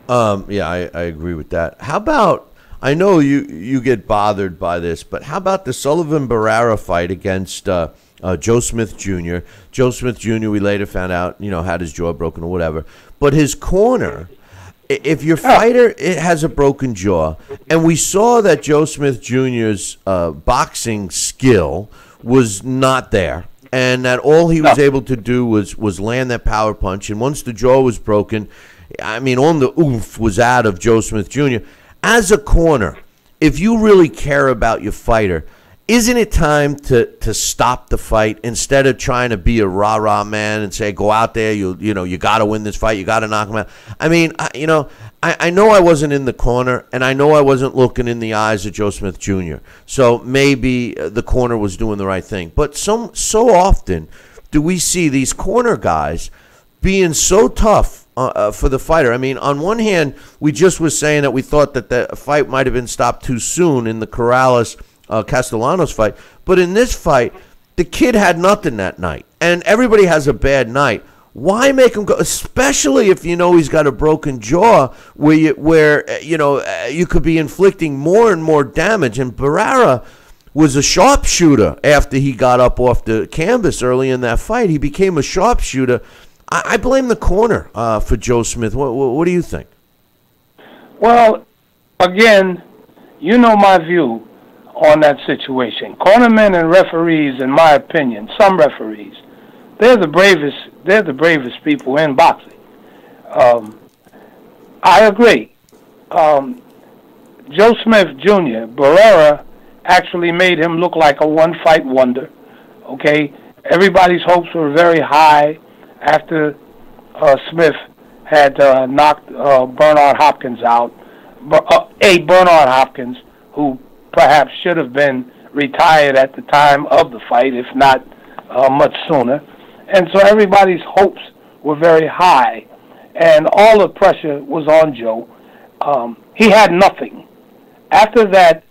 Yeah, I agree with that. How about, I know you get bothered by this, but how about the Sullivan-Barrera fight against Joe Smith Jr.? Joe Smith Jr., we later found out, you know, had his jaw broken or whatever. But his corner, if your fighter has a broken jaw, and we saw that Joe Smith Jr.'s boxing skill was not there, and that all he was able to do was land that power punch, and once the jaw was broken, I mean, all the oomph was out of Joe Smith Jr. As a corner, if you really care about your fighter, isn't it time to stop the fight instead of trying to be a rah-rah man and say, go out there, you got to win this fight, you got to knock him out? I mean, I know I wasn't in the corner, and I know I wasn't looking in the eyes of Joe Smith Jr., so maybe the corner was doing the right thing. But so often do we see these corner guys being so tough for the fighter. I mean, on one hand, we just were saying that we thought that the fight might have been stopped too soon in the Corrales-Castellanos fight, but in this fight, the kid had nothing that night, and everybody has a bad night. Why make him go, especially if you know he's got a broken jaw where you could be inflicting more and more damage? And Barrera was a sharpshooter after he got up off the canvas early in that fight. He became a sharpshooter. I blame the corner for Joe Smith. What do you think? Well, again, you know my view on that situation. Cornermen and referees, in my opinion, some referees, they're the bravest people in boxing. I agree. Joe Smith Jr., Barrera actually made him look like a one-fight wonder. Okay? Everybody's hopes were very high after Smith had knocked Bernard Hopkins out. Bernard Hopkins, who perhaps should have been retired at the time of the fight, if not much sooner. And so everybody's hopes were very high, and all the pressure was on Joe. He had nothing. After that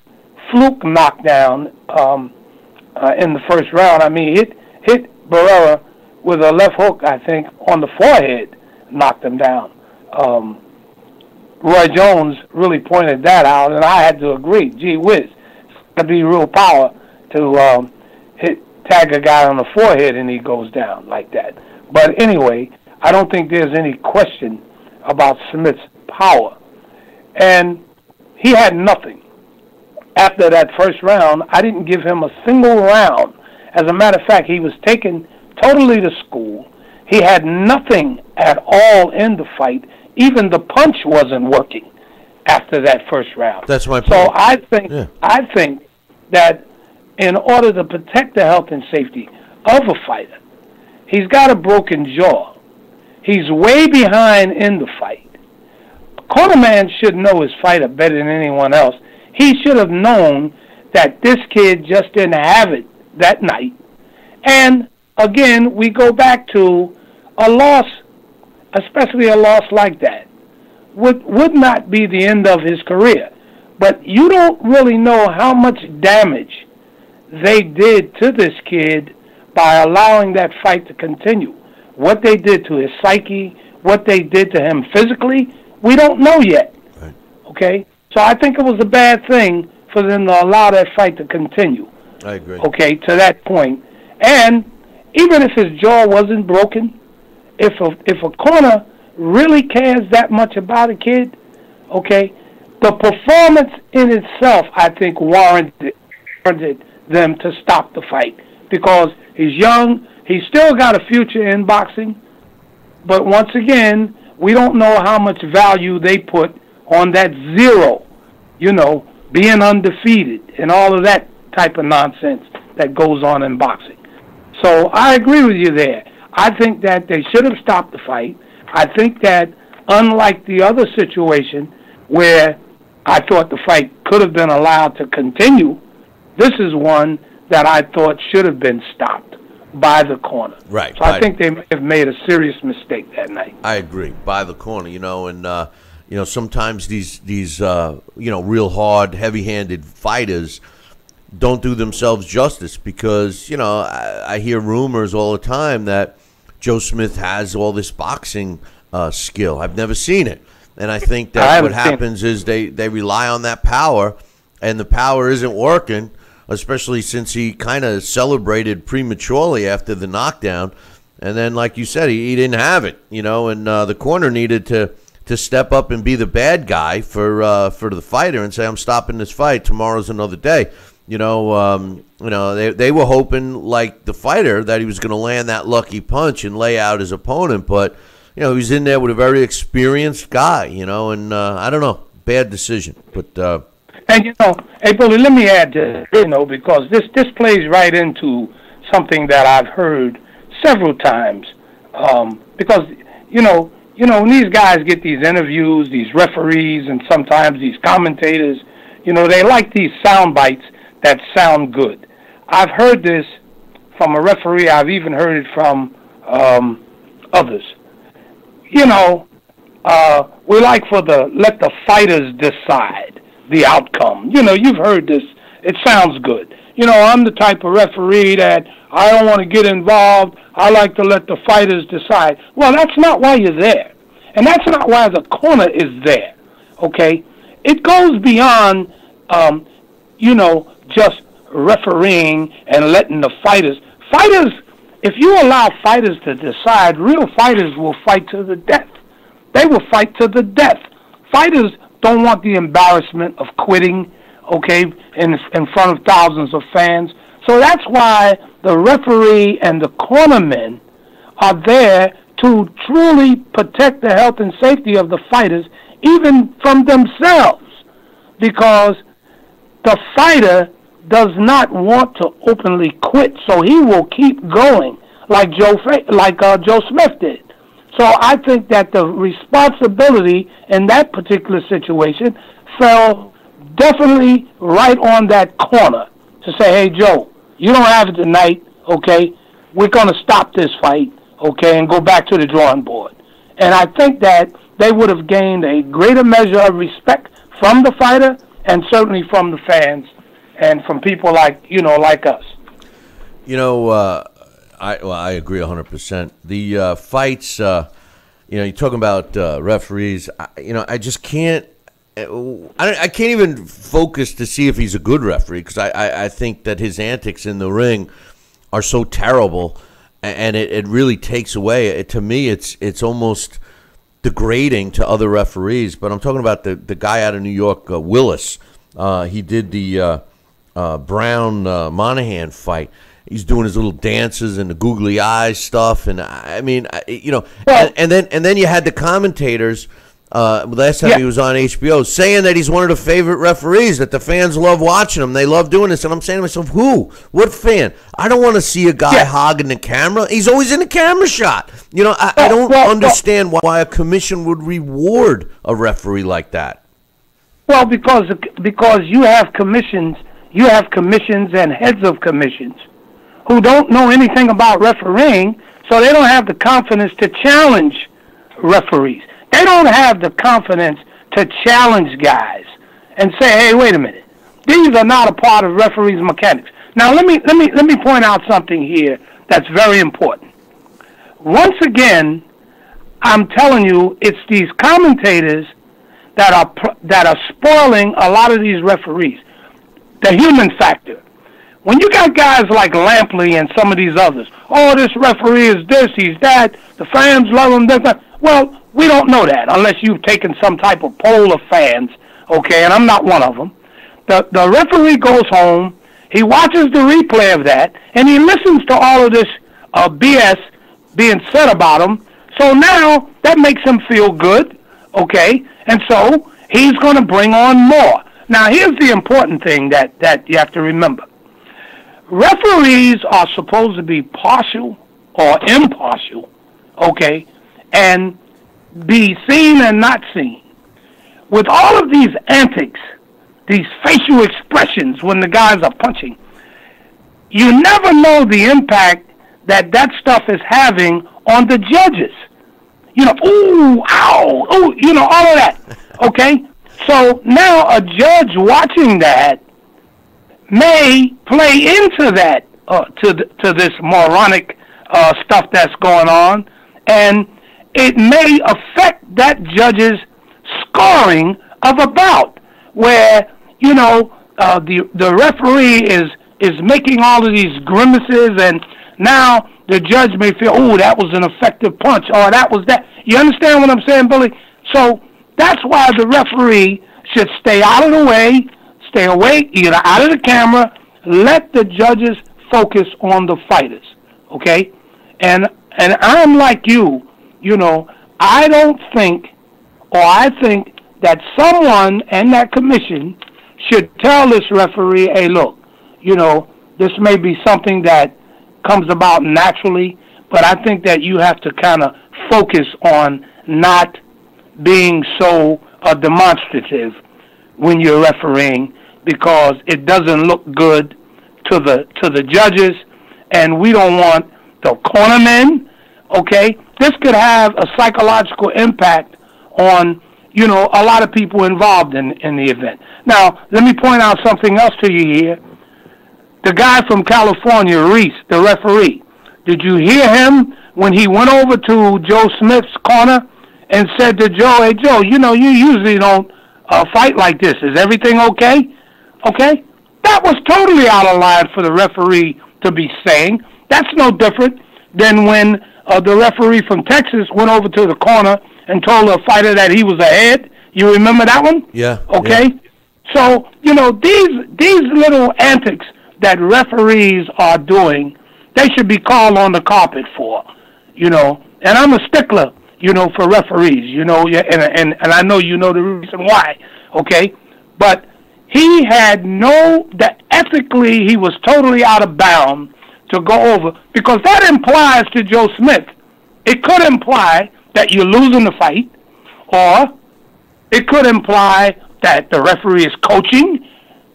fluke knockdown in the first round, I mean, hit Barrera with a left hook, I think, on the forehead, knocked him down. Roy Jones really pointed that out, and I had to agree. Gee whiz, it's got to be real power to tag a guy on the forehead and he goes down like that. But anyway, I don't think there's any question about Smith's power. And he had nothing. After that first round, I didn't give him a single round. As a matter of fact, he was taken totally to school. He had nothing at all in the fight. Even the punch wasn't working after that first round. That's my point. So I think that in order to protect the health and safety of a fighter, he's got a broken jaw. He's way behind in the fight. Cornerman should know his fighter better than anyone else. He should have known that this kid just didn't have it that night. And, again, we go back to a loss, especially a loss like that, would not be the end of his career. But you don't really know how much damage they did to this kid by allowing that fight to continue. What they did to his psyche, what they did to him physically, we don't know yet. Right. Okay? So I think it was a bad thing for them to allow that fight to continue. I agree. Okay, to that point. And even if his jaw wasn't broken, if a corner really cares that much about a kid, okay, the performance in itself, I think, warranted them to stop the fight. Because he's young, he's still got a future in boxing, but once again, we don't know how much value they put on that 0, being undefeated and all of that type of nonsense that goes on in boxing. So I agree with you there. I think that they should have stopped the fight. I think that unlike the other situation where I thought the fight could have been allowed to continue, this is one that I thought should have been stopped by the corner. Right. So I think they may have made a serious mistake that night. I agree. By the corner, and sometimes these real hard, heavy-handed fighters don't do themselves justice because, I hear rumors all the time that Joe Smith has all this boxing skill. I've never seen it. And I think that what happens is they rely on that power, and the power isn't working, especially since he kind of celebrated prematurely after the knockdown. And then, like you said, he didn't have it, and the corner needed to step up and be the bad guy for the fighter and say, I'm stopping this fight. Tomorrow's another day. They were hoping, like the fighter, that he was going to land that lucky punch and lay out his opponent. But, he was in there with a very experienced guy, and I don't know, bad decision. But and, hey, Billy, let me add to because this plays right into something that I've heard several times. Because, when these guys get these interviews, these referees, and sometimes these commentators, they like these sound bites that sound good. I've heard this from a referee. I've even heard it from others. We like let the fighters decide the outcome. You've heard this. It sounds good. I'm the type of referee that I don't want to get involved. I like to let the fighters decide. Well, that's not why you're there. And that's not why the corner is there. Okay? It goes beyond, just refereeing and letting the fighters. If you allow fighters to decide, real fighters will fight to the death. They will fight to the death. Fighters don't want the embarrassment of quitting, okay, in front of thousands of fans. So that's why the referee and the cornermen are there to truly protect the health and safety of the fighters, even from themselves, because the fighter does not want to openly quit, so he will keep going like Joe Smith did. So I think that the responsibility in that particular situation fell definitely right on that corner to say, hey, Joe, you don't have it tonight, okay? We're going to stop this fight, okay, and go back to the drawing board. And I think that they would have gained a greater measure of respect from the fighter and certainly from the fans and from people like us. I agree 100%. The fights, you're talking about referees. I just can't. I can't even focus to see if he's a good referee because I think that his antics in the ring are so terrible, and it really takes away. To me, it's almost degrading to other referees. But I'm talking about the guy out of New York, Willis. He did the Brown Monahan fight. He's doing his little dances and the googly eyes stuff, and I mean, and then you had the commentators last time he was on HBO, saying that he's one of the favorite referees, that the fans love watching him. They love doing this. And I'm saying to myself, who? What fan? I don't want to see a guy hogging the camera. He's always in the camera shot. You know, I don't understand why a commission would reward a referee like that. Well, because you have commissions and heads of commissions who don't know anything about refereeing, so they don't have the confidence to challenge referees. They don't have the confidence to challenge guys and say, "Hey, wait a minute, these are not a part of referees' mechanics." Now, let me point out something here that's very important. Once again, I'm telling you, it's these commentators that are spoiling a lot of these referees. The human factor. When you got guys like Lampley and some of these others, oh, this referee is this, he's that, the fans love him, this, that. Well, we don't know that unless you've taken some type of poll of fans, okay, and I'm not one of them. The referee goes home, he watches the replay of that, and he listens to all of this BS being said about him. So now that makes him feel good, okay, and so he's going to bring on more. Now, here's the important thing that you have to remember. Referees are supposed to be partial or impartial, okay, and be seen and not seen. With all of these antics, these facial expressions when the guys are punching, you never know the impact that stuff is having on the judges. You know, ooh, ow, ooh, you know, all of that, okay? So now a judge watching that may play into that, to this moronic stuff that's going on, and it may affect that judge's scoring of a bout, where, you know, the referee is making all of these grimaces, and now the judge may feel, oh, that was an effective punch, or that was that. You understand what I'm saying, Billy? So that's why the referee should stay out of the way, stay away, either out of the camera, let the judges focus on the fighters, okay? And I'm like you know, I think that someone in that commission should tell this referee, hey, look, you know, this may be something that comes about naturally, but I think that you have to kind of focus on not being so demonstrative when you're refereeing, because it doesn't look good to the judges, and we don't want the cornermen, okay? This could have a psychological impact on, you know, a lot of people involved in the event. Now, let me point out something else to you here. The guy from California, Reese, the referee, did you hear him when he went over to Joe Smith's corner and said to Joe, hey, Joe, you know, you usually don't fight like this. Is everything okay? Okay? That was totally out of line for the referee to be saying. That's no different than when the referee from Texas went over to the corner and told a fighter that he was ahead. You remember that one? Yeah. Okay? Yeah. So, you know, these little antics that referees are doing, they should be called on the carpet for, you know. And I'm a stickler, you know, for referees, you know, and I know you know the reason why, okay? But he had ethically he was totally out of bounds to go over, because that implies to Joe Smith, it could imply that you're losing the fight, or it could imply that the referee is coaching.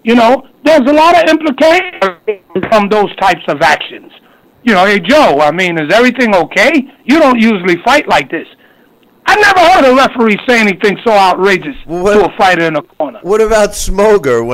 You know, there's a lot of implications from those types of actions. You know, hey, Joe, I mean, is everything okay? You don't usually fight like this. I never heard a referee say anything so outrageous to a fighter in a corner. What about Smoger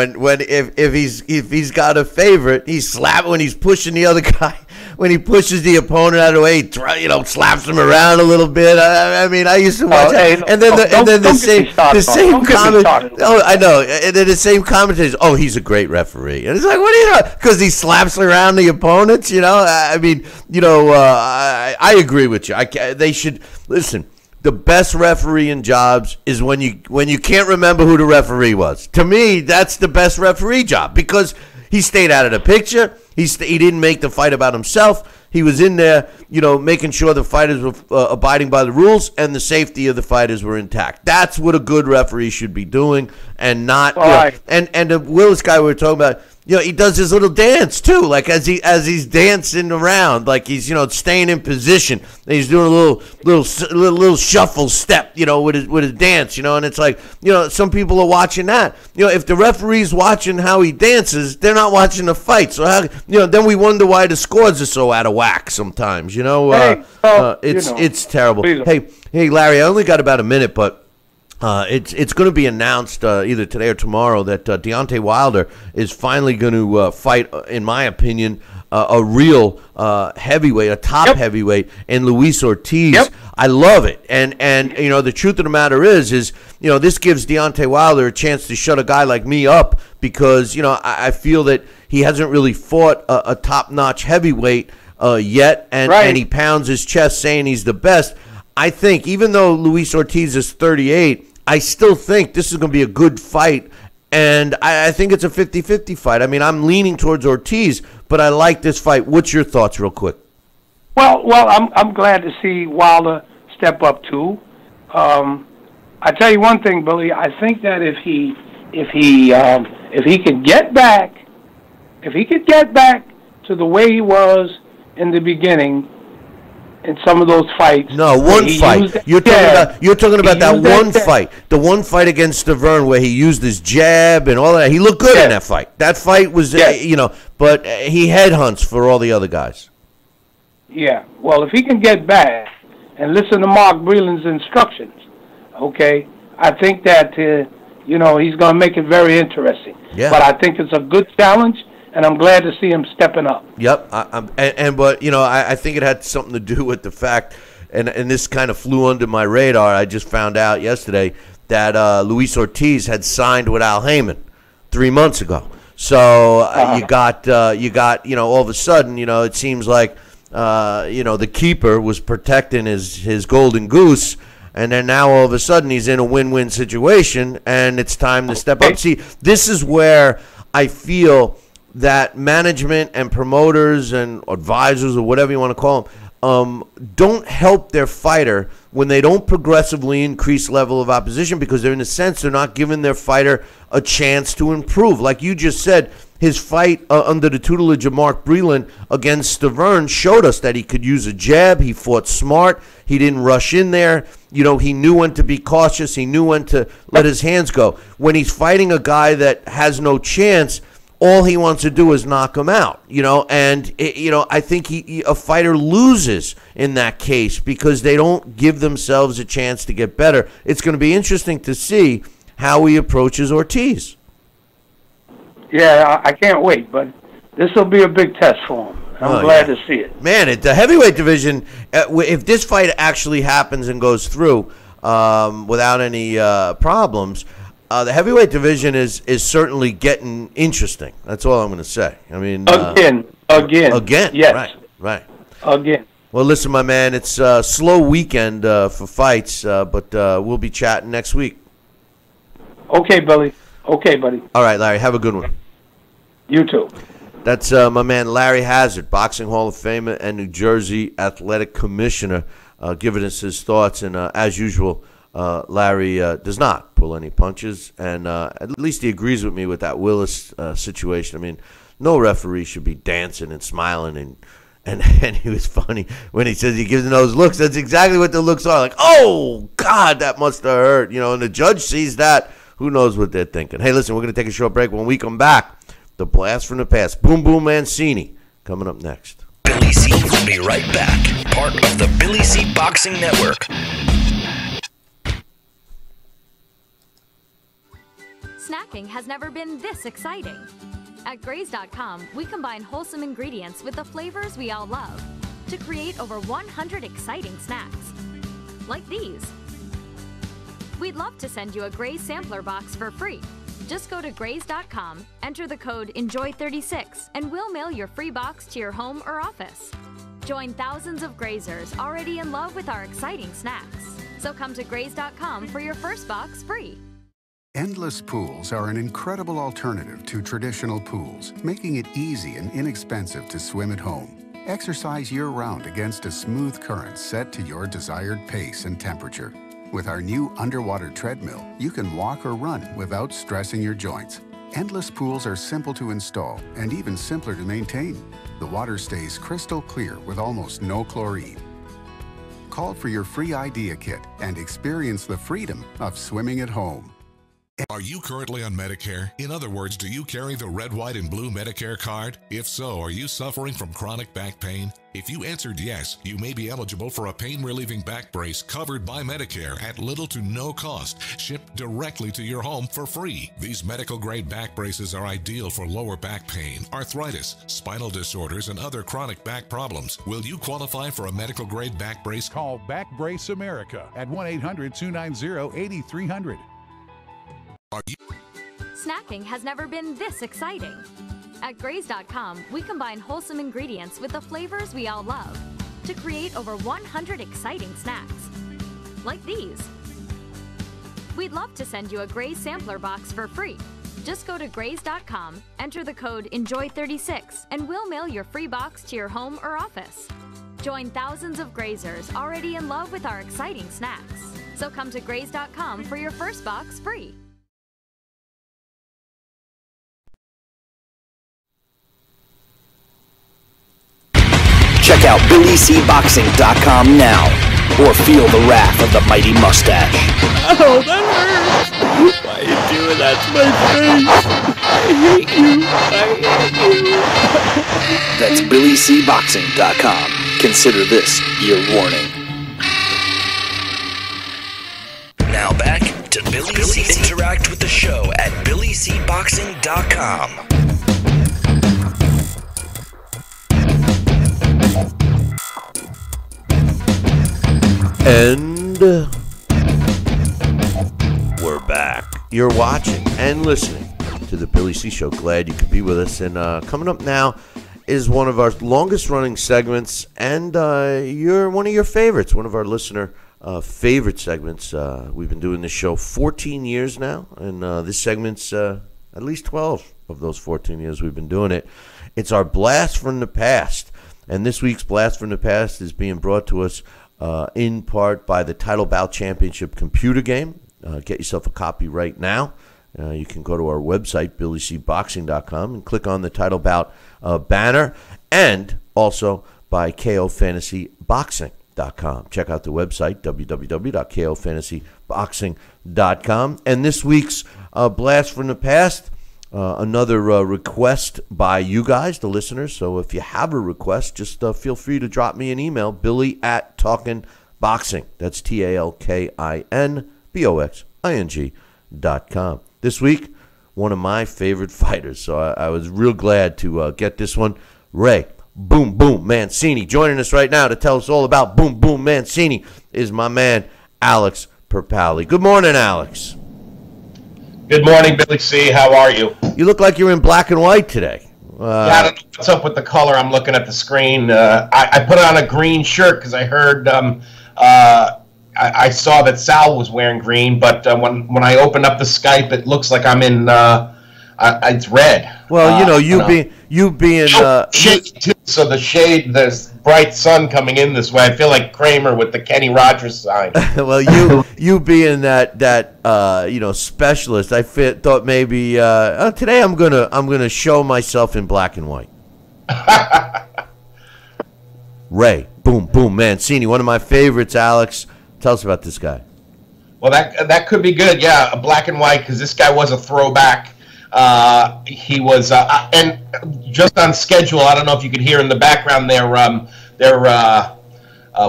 if he's got a favorite, he slap when he's pushing the other guy, when he pushes the opponent out of the way, you know, slaps him around a little bit. I mean, I used to watch that. And then the same comment. Oh, I know. And then the same commentators. Oh, he's a great referee. And it's like, what do you know? Because he slaps around the opponents. You know, I mean, you know, I agree with you. They should listen. The best refereeing jobs is when you can't remember who the referee was. To me, that's the best referee job, because He stayed out of the picture. He didn't make the fight about himself. He was in there, making sure the fighters were abiding by the rules and the safety of the fighters were intact. That's what a good referee should be doing, and not. And the Willis guy we were talking about, he does his little dance too, like as he's dancing around, like he's staying in position. And he's doing a little shuffle step, with his dance, and it's like, some people are watching that. If the referee's watching how he dances, they're not watching the fight. So how, then we wonder why the scores are so out of whack sometimes. It's terrible. Hey, Larry, I only got about a minute, but. It's going to be announced either today or tomorrow that Deontay Wilder is finally going to fight, in my opinion, a real heavyweight, a top heavyweight, in Luis Ortiz. Yep. I love it, and the truth of the matter is this gives Deontay Wilder a chance to shut a guy like me up, because I feel that he hasn't really fought a top-notch heavyweight yet, and he pounds his chest saying he's the best. I think even though Luis Ortiz is 38, I still think this is going to be a good fight, and I think it's a 50-50 fight. I mean, I'm leaning towards Ortiz, but I like this fight. What's your thoughts, real quick? Well, I'm glad to see Wilder step up too. I tell you one thing, Billy. I think that if he could get back to the way he was in the beginning. In some of those fights. No, one fight. You're talking about that one fight. The one fight against Stavern where he used his jab and all that. He looked good in that fight. That fight was, but he headhunts for all the other guys. Yeah. Well, if he can get back and listen to Mark Breland's instructions, okay, I think that, he's going to make it very interesting. Yeah. But I think it's a good challenge. And I'm glad to see him stepping up. Yep, I think it had something to do with the fact, and this kind of flew under my radar. I just found out yesterday that Luis Ortiz had signed with Al Heyman 3 months ago. So you got all of a sudden, it seems like the keeper was protecting his golden goose. And then now all of a sudden he's in a win-win situation, and it's time to step up. See, this is where I feel that management and promoters and advisors, or whatever you want to call them, don't help their fighter when they don't progressively increase level of opposition, because they're, in a sense, they're not giving their fighter a chance to improve. Like you just said, his fight under the tutelage of Mark Breland against Stavern showed us that he could use a jab. He fought smart. He didn't rush in there. He knew when to be cautious. He knew when to let his hands go. When he's fighting a guy that has no chance, all he wants to do is knock him out, and I think a fighter loses in that case because they don't give themselves a chance to get better. It's going to be interesting to see how he approaches Ortiz. Yeah, I can't wait, but this will be a big test for him. I'm glad to see it. Man, the heavyweight division, if this fight actually happens and goes through without any problems, the heavyweight division is certainly getting interesting. That's all I'm going to say. I mean, again. Yes. Right. Again. Well, listen, my man, it's a slow weekend for fights, but we'll be chatting next week. Okay, Billy. Okay, buddy. All right, Larry. Have a good one. You too. That's my man Larry Hazzard, Boxing Hall of Famer and New Jersey Athletic Commissioner, giving us his thoughts. And as usual, Larry does not pull any punches, and at least he agrees with me with that Willis situation. I mean, no referee should be dancing and smiling, and he was funny when he says he gives them those looks. That's exactly what the looks are, like, oh, God, that must have hurt. And the judge sees that. Who knows what they're thinking? Hey, listen, we're going to take a short break. When we come back, the blast from the past, Boom Boom Mancini, coming up next. Billy C will be right back, part of the Billy C Boxing Network. Snacking has never been this exciting. At Graze.com, we combine wholesome ingredients with the flavors we all love to create over 100 exciting snacks. Like these. We'd love to send you a Graze sampler box for free. Just go to Graze.com, enter the code ENJOY36, and we'll mail your free box to your home or office. Join thousands of Grazers already in love with our exciting snacks. So come to Graze.com for your first box free. Endless pools are an incredible alternative to traditional pools, making it easy and inexpensive to swim at home. Exercise year-round against a smooth current set to your desired pace and temperature. With our new underwater treadmill, you can walk or run without stressing your joints. Endless pools are simple to install and even simpler to maintain. The water stays crystal clear with almost no chlorine. Call for your free idea kit and experience the freedom of swimming at home. Are you currently on Medicare? In other words, do you carry the red, white, and blue Medicare card? If so, are you suffering from chronic back pain? If you answered yes, you may be eligible for a pain-relieving back brace covered by Medicare at little to no cost, shipped directly to your home for free. These medical-grade back braces are ideal for lower back pain, arthritis, spinal disorders, and other chronic back problems. Will you qualify for a medical-grade back brace? Call Back Brace America at 1-800-290-8300. Snacking has never been this exciting. At Graze.com, we combine wholesome ingredients with the flavors we all love to create over 100 exciting snacks. Like these. We'd love to send you a Graze sampler box for free. Just go to Graze.com, enter the code ENJOY36, and we'll mail your free box to your home or office. Join thousands of Grazers already in love with our exciting snacks. So come to Graze.com for your first box free. Check out BillyCBoxing.com now, or feel the wrath of the mighty mustache. Oh, that hurts! Why are you doing that to my face? I hate you! That's BillyCBoxing.com. Consider this your warning. Now back to Billy C. Interact with the show at BillyCBoxing.com. And we're back. You're watching and listening to the Billy C. Show. Glad you could be with us. And coming up now is one of our longest-running segments, and you're one of your favorites, one of our listener favorite segments. We've been doing this show 14 years now, and this segment's at least 12 of those 14 years we've been doing it. It's our Blast from the Past, and this week's Blast from the Past is being brought to us in part by the Title Bout Championship computer game. Get yourself a copy right now. You can go to our website, BillyCBoxing.com, and click on the Title Bout banner, and also by KOFantasyBoxing.com. Check out the website, www.KOFantasyBoxing.com. And this week's Blast from the Past, another request by you guys, the listeners. So if you have a request, just feel free to drop me an email, Billy@TalkinBoxing. That's TalkinBoxing.com. This week, one of my favorite fighters. So I was real glad to get this one. Ray Boom Boom Mancini joining us right now to tell us all about Boom Boom Mancini is my man, Alex Pierpaoli. Good morning, Alex. Good morning, Billy C. How are you? You look like you're in black and white today. Yeah, I don't know what's up with the color. I'm looking at the screen. I put on a green shirt because I heard I saw that Sal was wearing green, but when I open up the Skype, it looks like I'm in. It's red. Well, you being shade too. So the shade, there's bright sun coming in this way. I feel like Kramer with the Kenny Rogers sign. Well, you being that specialist, I thought maybe today I'm gonna show myself in black and white. Ray Boom Boom Mancini, one of my favorites, Alex. Tell us about this guy. Well, that could be good. Yeah, black and white, because this guy was a throwback. He was, and just on schedule. I don't know if you could hear in the background. They're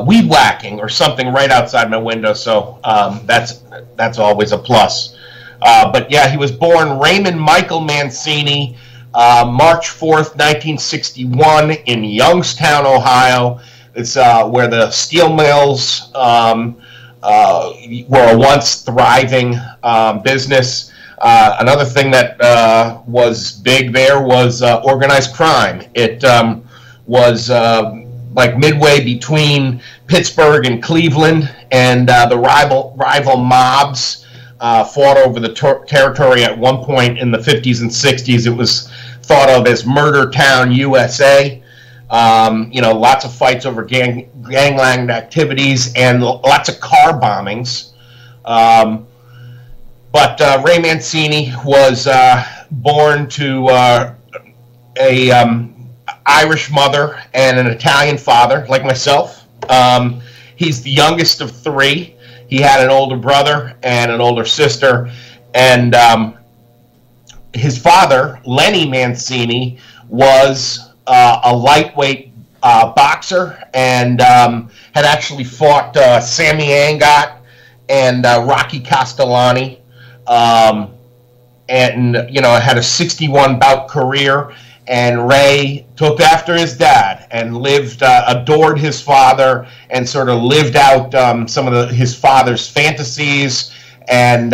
weed whacking or something right outside my window. So that's always a plus. But yeah, he was born Raymond Michael Mancini, March 4th, 1961, in Youngstown, Ohio. It's where the steel mills were a once thriving business. Another thing that was big there was organized crime. It was like midway between Pittsburgh and Cleveland, and the rival mobs fought over the territory at one point in the 50s and 60s. It was thought of as Murder Town, USA. Lots of fights over gangland activities and lots of car bombings. But Ray Mancini was born to a Irish mother and an Italian father, like myself. He's the youngest of three. He had an older brother and an older sister, and his father, Lenny Mancini, was a lightweight boxer and had actually fought Sammy Angot and Rocky Castellani, and had a 61 bout career. And Ray took after his dad and adored his father, and sort of lived out some of his father's fantasies, and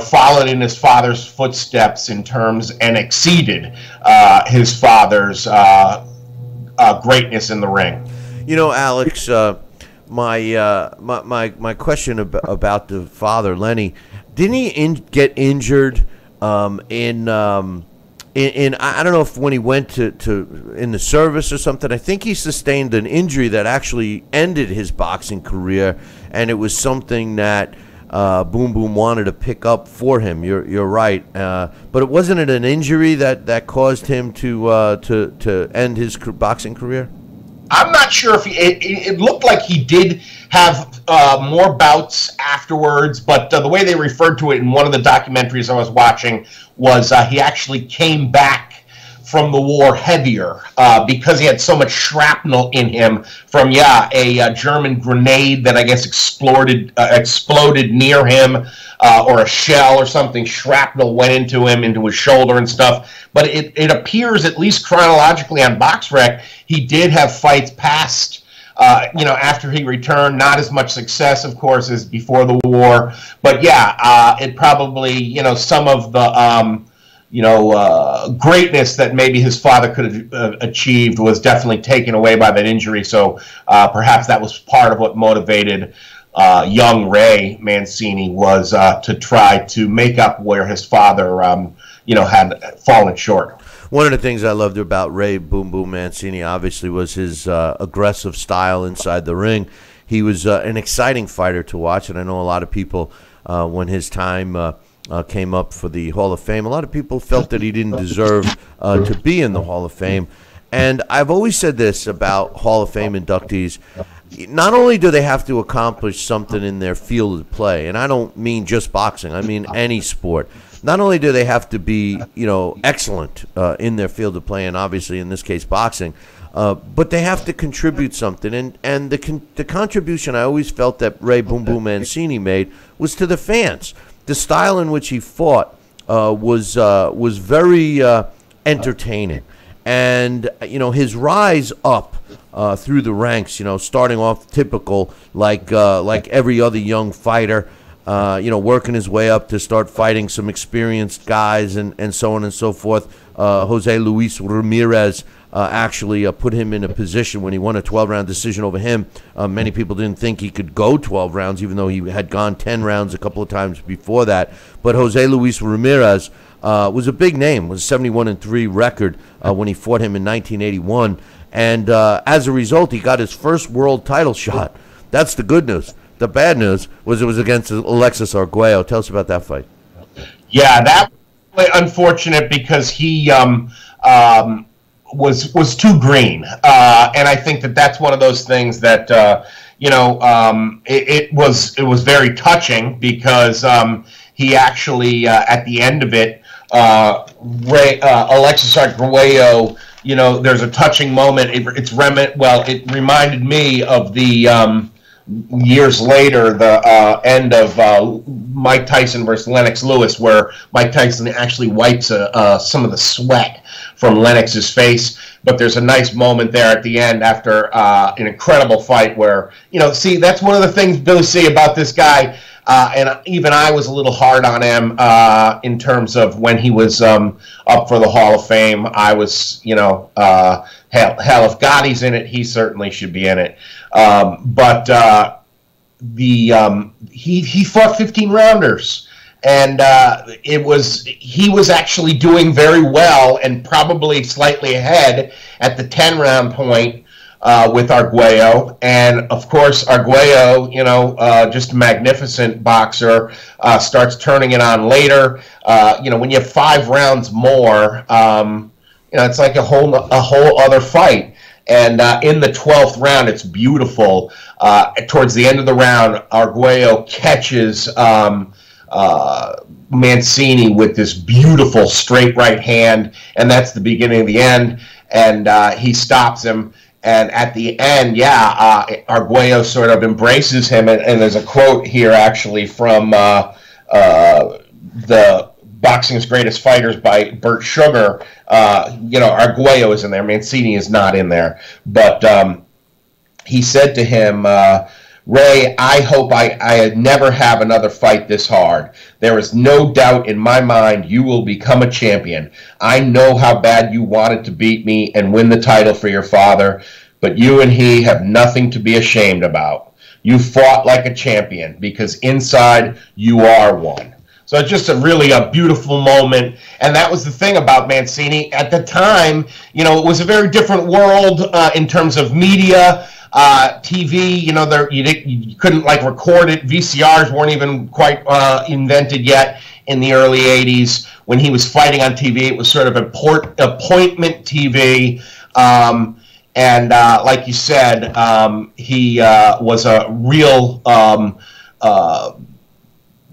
followed in his father's footsteps in terms, and exceeded his father's greatness in the ring. Alex, my question about the father, Lenny, didn't he get injured in I don't know if when he went to in the service or something? I think he sustained an injury that actually ended his boxing career, and it was something that Boom Boom wanted to pick up for him. You're right, but it wasn't an injury that caused him to end his boxing career? I'm not sure if it looked like he did have more bouts afterwards, but the way they referred to it in one of the documentaries I was watching was he actually came back from the war heavier because he had so much shrapnel in him from a German grenade that I guess exploded near him, or a shell or something. Shrapnel went into his shoulder and stuff. But it appears, at least chronologically on BoxRec, he did have fights past, after he returned. Not as much success, of course, as before the war. But it probably, some of the greatness that maybe his father could have achieved was definitely taken away by that injury. So perhaps that was part of what motivated young Ray Mancini, was to try to make up where his father, had fallen short. One of the things I loved about Ray Boom Boom Mancini, obviously, was his aggressive style inside the ring. He was an exciting fighter to watch, and I know a lot of people, when his time came up for the Hall of Fame, a lot of people felt that he didn't deserve to be in the Hall of Fame. And I've always said this about Hall of Fame inductees. Not only do they have to accomplish something in their field of play, and I don't mean just boxing, I mean any sport. Not only do they have to be, excellent in their field of play, and obviously in this case boxing, but they have to contribute something. And the contribution I always felt that Ray Boom Boom Mancini made was to the fans. The style in which he fought was very entertaining. And, his rise up through the ranks, starting off typical like every other young fighter, working his way up to start fighting some experienced guys and so on and so forth. Jose Luis Ramirez actually put him in a position when he won a 12-round decision over him. Many people didn't think he could go 12 rounds, even though he had gone 10 rounds a couple of times before that. But Jose Luis Ramirez was a big name, was a 71-3 record when he fought him in 1981. And as a result, he got his first world title shot. That's the good news. The bad news was it was against Alexis Arguello. Tell us about that fight. Yeah, that was unfortunate because he was too green, and I think that's one of those things that it was very touching because he actually at the end of it, Alexis Arguello, there's a touching moment. It reminded me of the years later, the end of Mike Tyson versus Lennox Lewis, where Mike Tyson actually wipes some of the sweat from Lennox's face. But there's a nice moment there at the end after an incredible fight where, that's one of the things, Billy C, about this guy. And even I was a little hard on him in terms of when he was up for the Hall of Fame. I was, hell, if Gotti's in it, he certainly should be in it. But he fought 15 rounders. And he was actually doing very well and probably slightly ahead at the 10-round point with Arguello. And, of course, Arguello, just a magnificent boxer, starts turning it on later. When you have 5 rounds more, it's like a whole other fight. And in the 12th round, it's beautiful. Towards the end of the round, Arguello catches Mancini with this beautiful straight right hand, and that's the beginning of the end. And he stops him. And at the end, Arguello sort of embraces him. And there's a quote here, actually, from the Boxing's Greatest Fighters by Burt Sugar. Arguello is in there. Mancini is not in there. But he said to him, Ray, I hope I never have another fight this hard. There is no doubt in my mind you will become a champion. I know how bad you wanted to beat me and win the title for your father, but you and he have nothing to be ashamed about. You fought like a champion because inside you are one. So it's just a beautiful moment. And that was the thing about Mancini. At the time, it was a very different world in terms of media. TV, you couldn't record it. VCRs weren't even quite invented yet in the early 80s. When he was fighting on TV, it was sort of appointment TV. And like you said, he was a real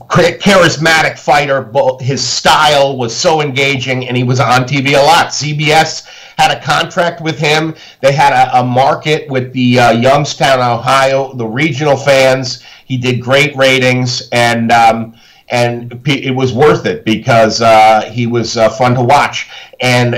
charismatic fighter. His style was so engaging, and he was on TV a lot. CBS had a contract with him. They had a market with the Youngstown, Ohio, the regional fans. He did great ratings, and it was worth it because he was fun to watch. And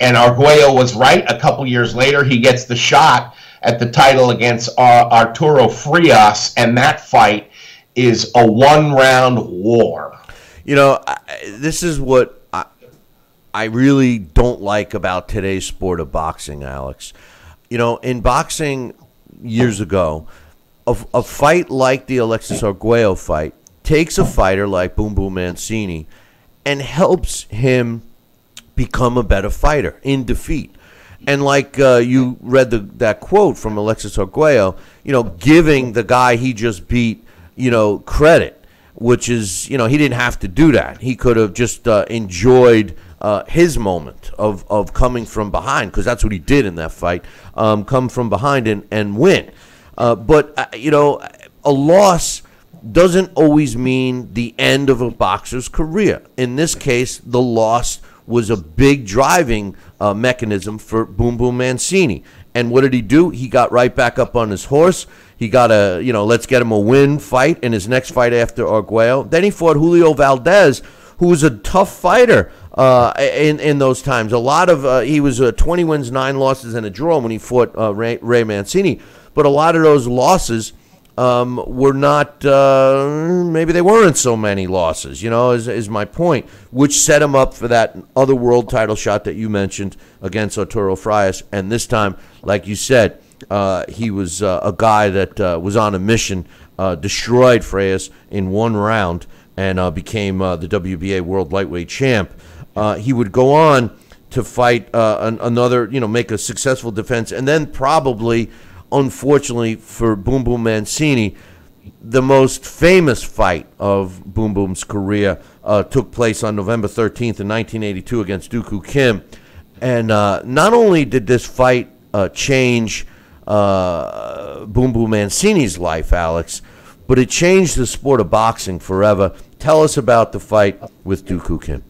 Arguello was right. A couple years later, he gets the shot at the title against Arturo Frias, and that fight is a one-round war. This is what I really don't like about today's sport of boxing, Alex. In boxing years ago, a fight like the Alexis Arguello fight takes a fighter like Boom Boom Mancini and helps him become a better fighter in defeat. And like you read that quote from Alexis Arguello, giving the guy he just beat, credit, which is, he didn't have to do that. He could have just enjoyed his moment of coming from behind, because that's what he did in that fight, come from behind and win. But a loss doesn't always mean the end of a boxer's career. In this case, the loss was a big driving mechanism for Boom Boom Mancini. And what did he do? He got right back up on his horse. He got a, let's get him a win fight in his next fight after Arguello. Then he fought Julio Valdez, who was a tough fighter in those times. A lot of he was 20 wins, 9 losses, and a draw when he fought Ray Mancini. But a lot of those losses were not, maybe they weren't so many losses, is my point, which set him up for that other world title shot that you mentioned against Arturo Frias. And this time, like you said, he was a guy that was on a mission, destroyed Frias in one round, and became the WBA World Lightweight Champ. He would go on to fight another, make a successful defense, and then probably, unfortunately for Boom Boom Mancini, the most famous fight of Boom Boom's career took place on November 13th in 1982 against Duk Koo Kim. And not only did this fight change Boom Boom Mancini's life, Alex, but it changed the sport of boxing forever. Tell us about the fight with Duk Koo Kim.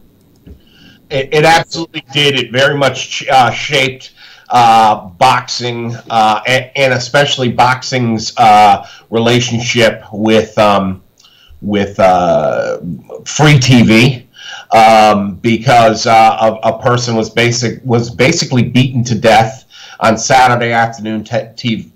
It absolutely did. It very much shaped boxing, and especially boxing's relationship with free TV, because a person was basically beaten to death on Saturday afternoon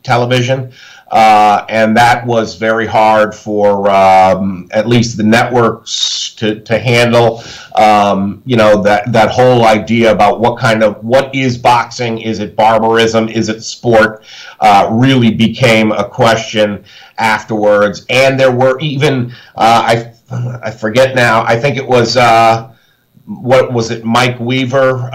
television. And that was very hard for at least the networks to handle. That whole idea about what is boxing? Is it barbarism? Is it sport? Really became a question afterwards. And there were even I forget now. I think it was what was it? Mike Weaver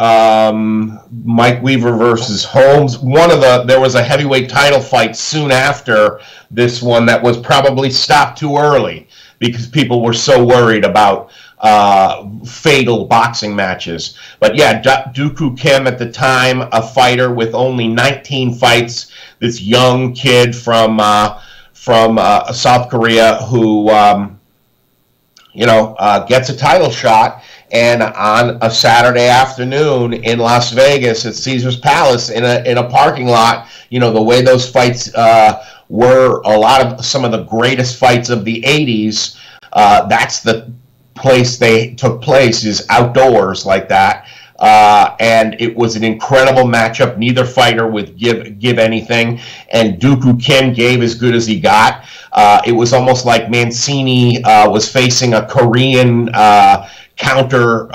versus Holmes. There was a heavyweight title fight soon after this one that was probably stopped too early because people were so worried about fatal boxing matches. But yeah, Duk Koo Kim at the time, a fighter with only 19 fights. This young kid from South Korea who gets a title shot. And on a Saturday afternoon in Las Vegas at Caesar's Palace in a parking lot, the way those fights were some of the greatest fights of the 80s. That's the place they took place, is outdoors like that. And it was an incredible matchup. Neither fighter would give anything, and Duk Koo Kim gave as good as he got. It was almost like Mancini was facing a Korean counter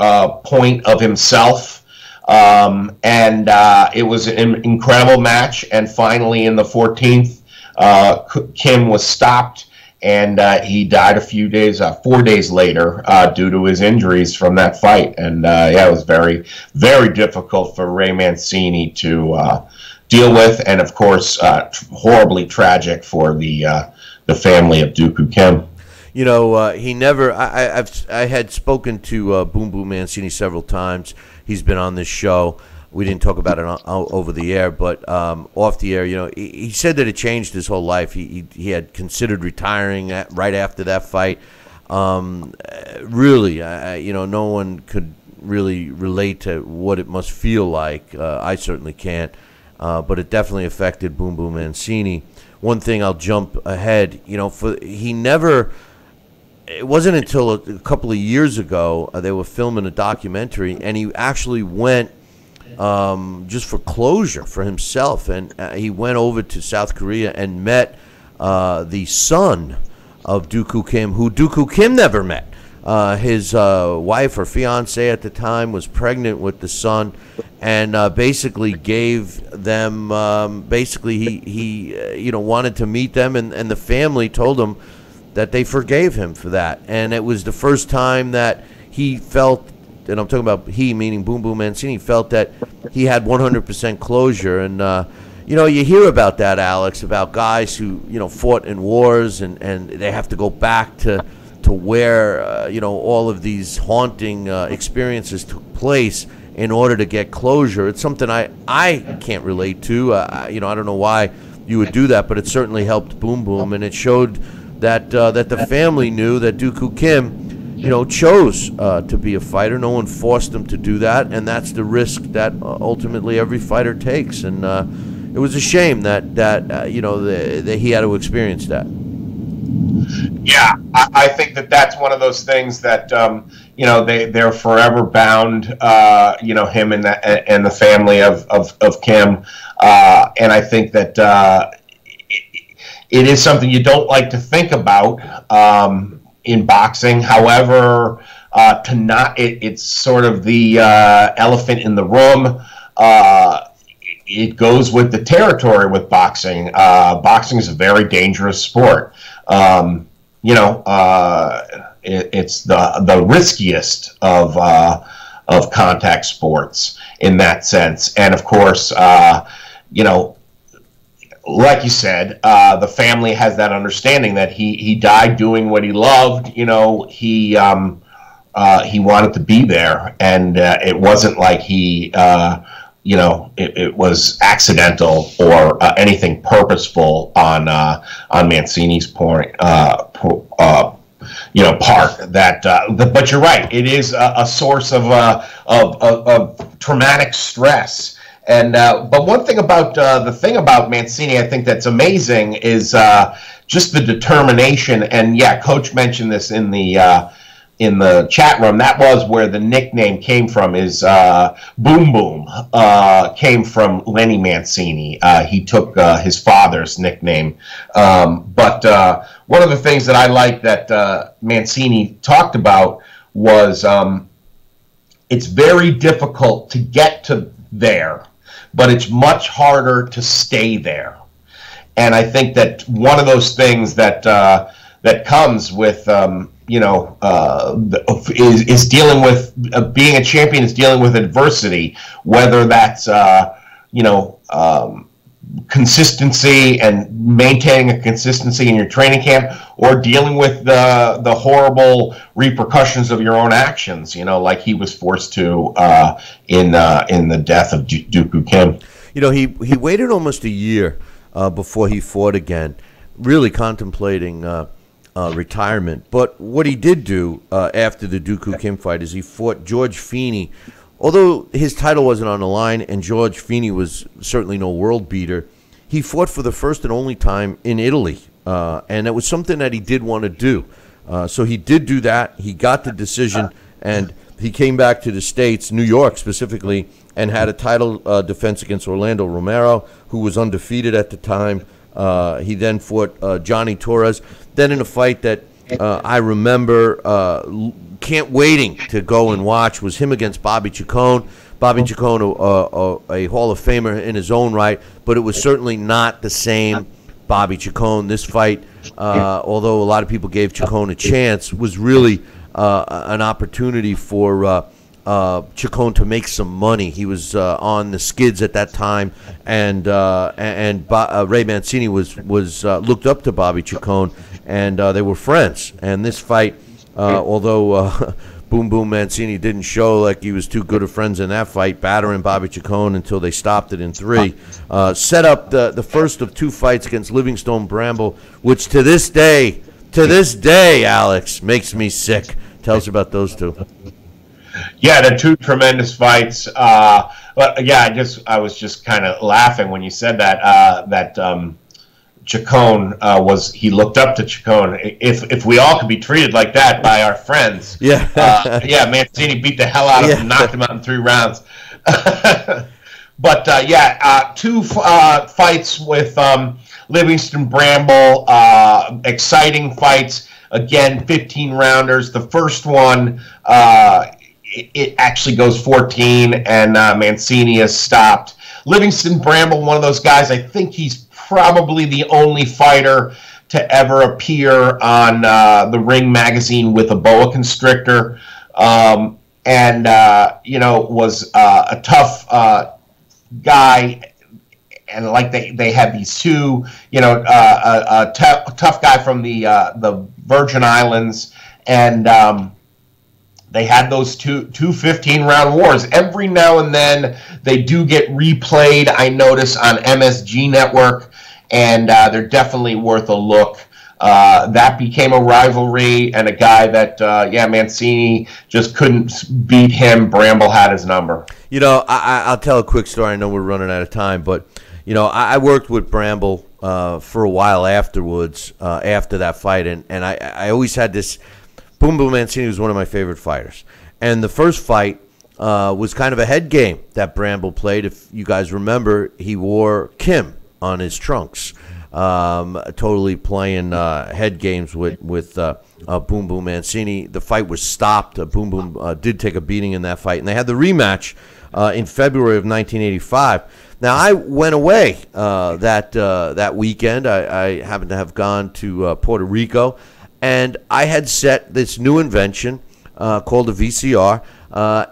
point of himself, and it was an incredible match. And finally, in the 14th, Kim was stopped, and he died 4 days later due to his injuries from that fight. And it was very, very difficult for Ray Mancini to deal with, and of course, horribly tragic for the family of Duk Koo Kim. He never. I had spoken to Boom Boom Mancini several times. He's been on this show. We didn't talk about it over the air, but off the air, he said that it changed his whole life. He had considered retiring right after that fight. Really, no one could really relate to what it must feel like. I certainly can't, but it definitely affected Boom Boom Mancini. One thing, I'll jump ahead. It wasn't until a couple of years ago they were filming a documentary, and he actually went just for closure for himself, and he went over to South Korea and met the son of Duk Koo Kim, who Duk Koo Kim never met. His wife or fiance at the time was pregnant with the son, and basically gave them. He wanted to meet them, and the family told him that they forgave him for that. And it was the first time that he felt, and I'm talking about he, meaning Boom Boom Mancini, felt that he had 100% closure. And, you hear about that, Alex, about guys who, fought in wars, and they have to go back to where, all of these haunting experiences took place in order to get closure. It's something I can't relate to. I don't know why you would do that, but it certainly helped Boom Boom, and it showed that the family knew that Duk Koo Kim, chose to be a fighter. No one forced him to do that, and that's the risk that ultimately every fighter takes. And it was a shame that he had to experience that. Yeah, I think that's one of those things that they're forever bound. Him and the family of Kim, and I think that. It is something you don't like to think about in boxing. However, it's sort of the elephant in the room. It goes with the territory with boxing. Boxing is a very dangerous sport. It's the riskiest of contact sports in that sense. And of course, like you said, the family has that understanding that he died doing what he loved. He wanted to be there, and it wasn't like it was accidental or anything purposeful on Mancini's part. But you're right, it is a source of traumatic stress. And but one thing about about Mancini, I think that's amazing, is just the determination. And yeah, Coach mentioned this in the in the chat room, that was where the nickname came from. Is Boom Boom came from Lenny Mancini. He took his father's nickname. But one of the things that I like that Mancini talked about was it's very difficult to get to there, but it's much harder to stay there. And I think that one of those things that that comes with is dealing with being a champion, is dealing with adversity, whether that's consistency and maintaining a consistency in your training camp, or dealing with the horrible repercussions of your own actions, like he was forced to in the death of Duk Koo Kim. He waited almost a year before he fought again, really contemplating retirement. But what he did do after the Duk Koo Kim fight is he fought George Feeney. Although his title wasn't on the line and George Feeney was certainly no world beater, he fought for the first and only time in Italy. And it was something that he did want to do. So he did do that. He got the decision, and he came back to the States, New York specifically, and had a title defense against Orlando Romero, who was undefeated at the time. He then fought Johnny Torres. Then in a fight that I remember can't waiting to go and watch was him against Bobby Chacon. Bobby Chacon, a Hall of Famer in his own right, but it was certainly not the same Bobby Chacon. This fight, although a lot of people gave Chacon a chance, was really an opportunity for Chacon to make some money. He was on the skids at that time, and Ray Mancini was looked up to Bobby Chacon, and they were friends. And this fight, although Boom Boom Mancini didn't show like he was too good of friends in that fight, battering Bobby Chacon until they stopped it in 3, set up the first of 2 fights against Livingstone Bramble, which to this day, Alex, makes me sick. Tell us about those 2. Yeah, they're 2 tremendous fights. But yeah, I was just kind of laughing when you said that Chacon he looked up to Chacon. If we all could be treated like that by our friends, Mancini beat the hell out of him, knocked him out in 3 rounds. But 2 fights with Livingston Bramble, exciting fights. Again, 15 rounders. The first one, it actually goes 14, and Mancini is stopped. Livingston Bramble, one of those guys, I think he's probably the only fighter to ever appear on the Ring magazine with a boa constrictor, and was a tough guy. And like they had these 2, a tough guy from the Virgin Islands, and they had those two 15-round wars. Every now and then they do get replayed, I notice, on MSG Network, and they're definitely worth a look. That became a rivalry, and a guy that, Mancini just couldn't beat him. Bramble had his number. I'll tell a quick story. I know we're running out of time, but I worked with Bramble for a while afterwards, after that fight, and I always had this. Boom Boom Mancini was one of my favorite fighters, and the first fight was kind of a head game that Bramble played. If you guys remember, he wore Kim on his trunks, totally playing head games with Boom Boom Mancini. The fight was stopped. Boom Boom did take a beating in that fight, and they had the rematch in February of 1985. Now, I went away that weekend. I happened to have gone to Puerto Rico, and I had set this new invention called a VCR,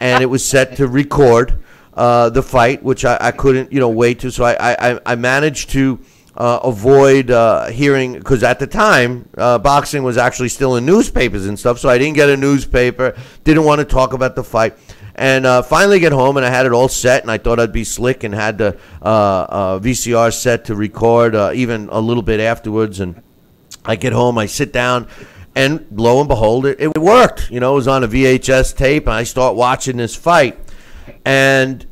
and it was set to record the fight, which I couldn't, wait to. So I managed to avoid hearing, because at the time, boxing was actually still in newspapers and stuff, so I didn't get a newspaper, didn't want to talk about the fight. And finally get home, and I had it all set, and I thought I'd be slick and had the VCR set to record even a little bit afterwards. And I get home, I sit down, and lo and behold, it worked. It was on a VHS tape, and I start watching this fight. And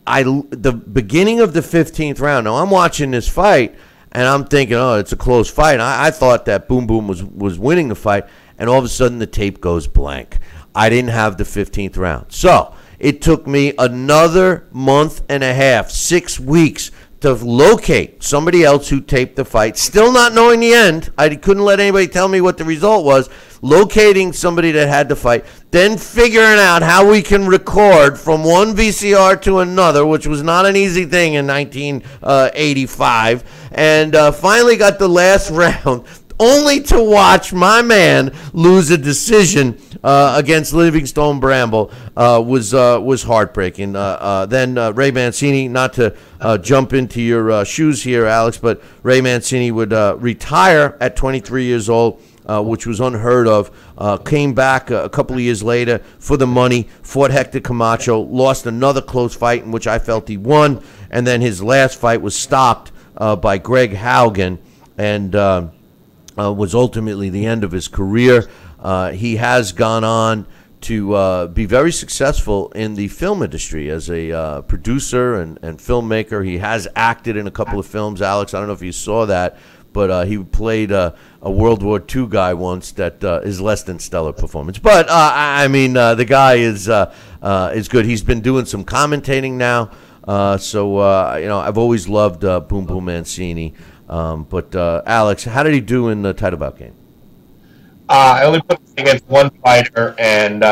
the beginning of the 15th round, now I'm watching this fight, and I'm thinking, oh, it's a close fight. And I thought that Boom Boom was winning the fight. and all of a sudden the tape goes blank. I didn't have the 15th round. So it took me another month and a half, 6 weeks, to locate somebody else who taped the fight, still not knowing the end. I couldn't let anybody tell me what the result was. Locating somebody that had the fight, then figuring out how we can record from one VCR to another, which was not an easy thing in 1985, and finally got the last round, only to watch my man lose a decision against Livingstone Bramble. Was heartbreaking. Then Ray Mancini, not to jump into your shoes here, Alex, but Ray Mancini would retire at 23 years old, which was unheard of. Came back a couple of years later for the money, fought Hector Camacho, lost another close fight in which I felt he won, and then his last fight was stopped by Greg Haugen, and was ultimately the end of his career. He has gone on to be very successful in the film industry as a producer and filmmaker. He has acted in a couple of films. Alex, I don't know if you saw that, but he played a World War II guy once that is less than stellar performance. But, I mean, the guy is good. He's been doing some commentating now. So, you know, I've always loved Boom Boom Mancini. But Alex, how did he do in the title bout game? I only put him against one fighter, and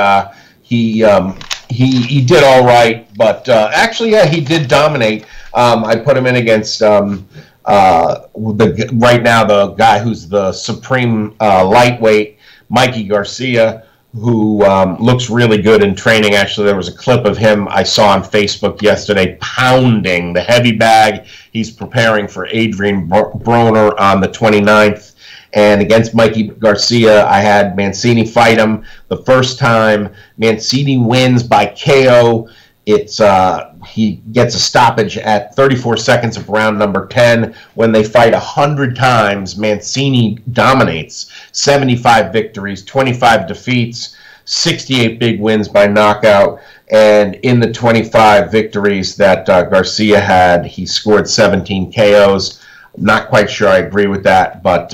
he did all right. But actually, yeah, he did dominate. I put him in against right now the guy who's the supreme lightweight, Mikey Garcia, who looks really good in training. Actually, there was a clip of him I saw on Facebook yesterday pounding the heavy bag. He's preparing for Adrian Broner on the 29th. And against Mikey Garcia, I had Mancini fight him the first time. Mancini wins by KO. He gets a stoppage at 34 seconds of round number 10. When they fight 100 times, Mancini dominates. 75 victories, 25 defeats, 68 big wins by knockout. And in the 25 victories that Garcia had, he scored 17 KOs. Not quite sure I agree with that, but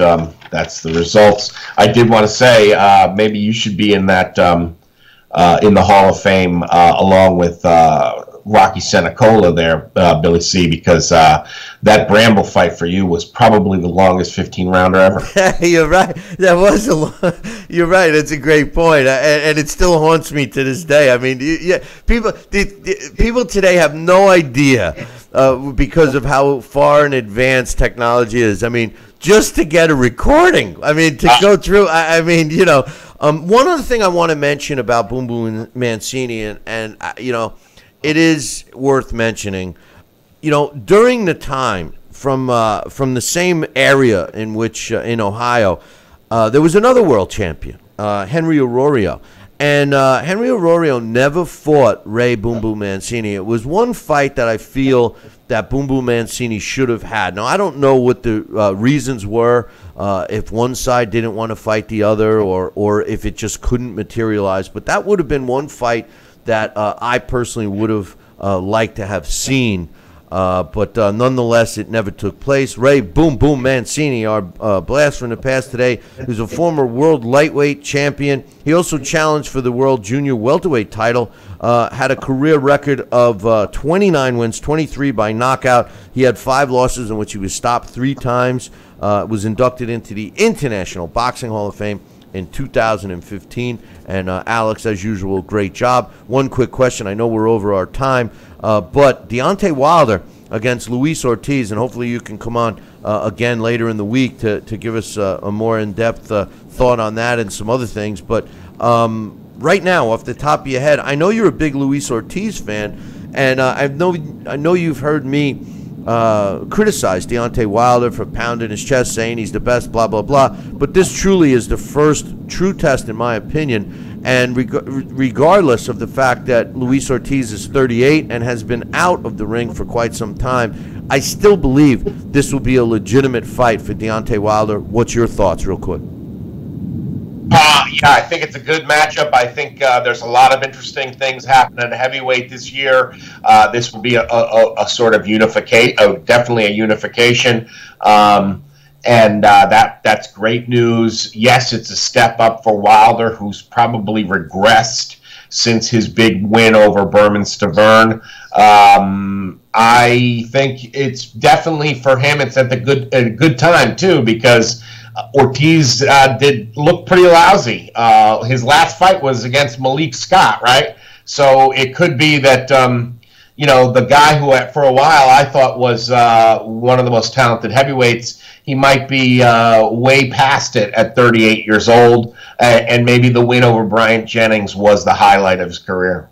that's the results. I did want to say maybe you should be in that in the Hall of Fame along with Rocky Senecola there, Billy C., because that Bramble fight for you was probably the longest 15-rounder ever. You're right. That was you're right. It's a great point, and it still haunts me to this day. I mean, people today have no idea because of how far in advance technology is. I mean, just to get a recording. I mean, to go through. I mean, you know, one other thing I want to mention about Boom Boom Mancini, and you know, it is worth mentioning, you know, during the time from the same area in which in Ohio, there was another world champion, Henry Arroyo. And Henry Arroyo never fought Ray Boom Boom Mancini. It was one fight that I feel that Boom Boom Mancini should have had. Now, I don't know what the reasons were, if one side didn't want to fight the other, or if it just couldn't materialize. But that would have been one fight that I personally would have liked to have seen. But nonetheless, it never took place. Ray Boom Boom Mancini, our blast from the past today, who's a former world lightweight champion. He also challenged for the world junior welterweight title, had a career record of 29 wins, 23 by knockout. He had 5 losses in which he was stopped 3 times, was inducted into the International Boxing Hall of Fame in 2015. And Alex, as usual, great job. One quick question. I know we're over our time, but Deontay Wilder against Luis Ortiz, and hopefully you can come on again later in the week to give us a more in-depth thought on that and some other things. But right now, off the top of your head, I know you're a big Luis Ortiz fan, and I know you've heard me criticize Deontay Wilder for pounding his chest, saying he's the best, blah, blah, blah. But this truly is the first true test, in my opinion. And regardless of the fact that Luis Ortiz is 38 and has been out of the ring for quite some time, I still believe this will be a legitimate fight for Deontay Wilder. What's your thoughts, real quick? Yeah, I think it's a good matchup. I think there's a lot of interesting things happening at heavyweight this year. This will be a sort of unification, definitely a unification. And that's great news. Yes, it's a step up for Wilder, who's probably regressed since his big win over Berman Stavern. I think it's definitely for him. It's at a good time too, because Ortiz did look pretty lousy. His last fight was against Malik Scott, right? So it could be that the guy who for a while I thought was one of the most talented heavyweights, he might be way past it at 38 years old, and maybe the win over Bryant Jennings was the highlight of his career.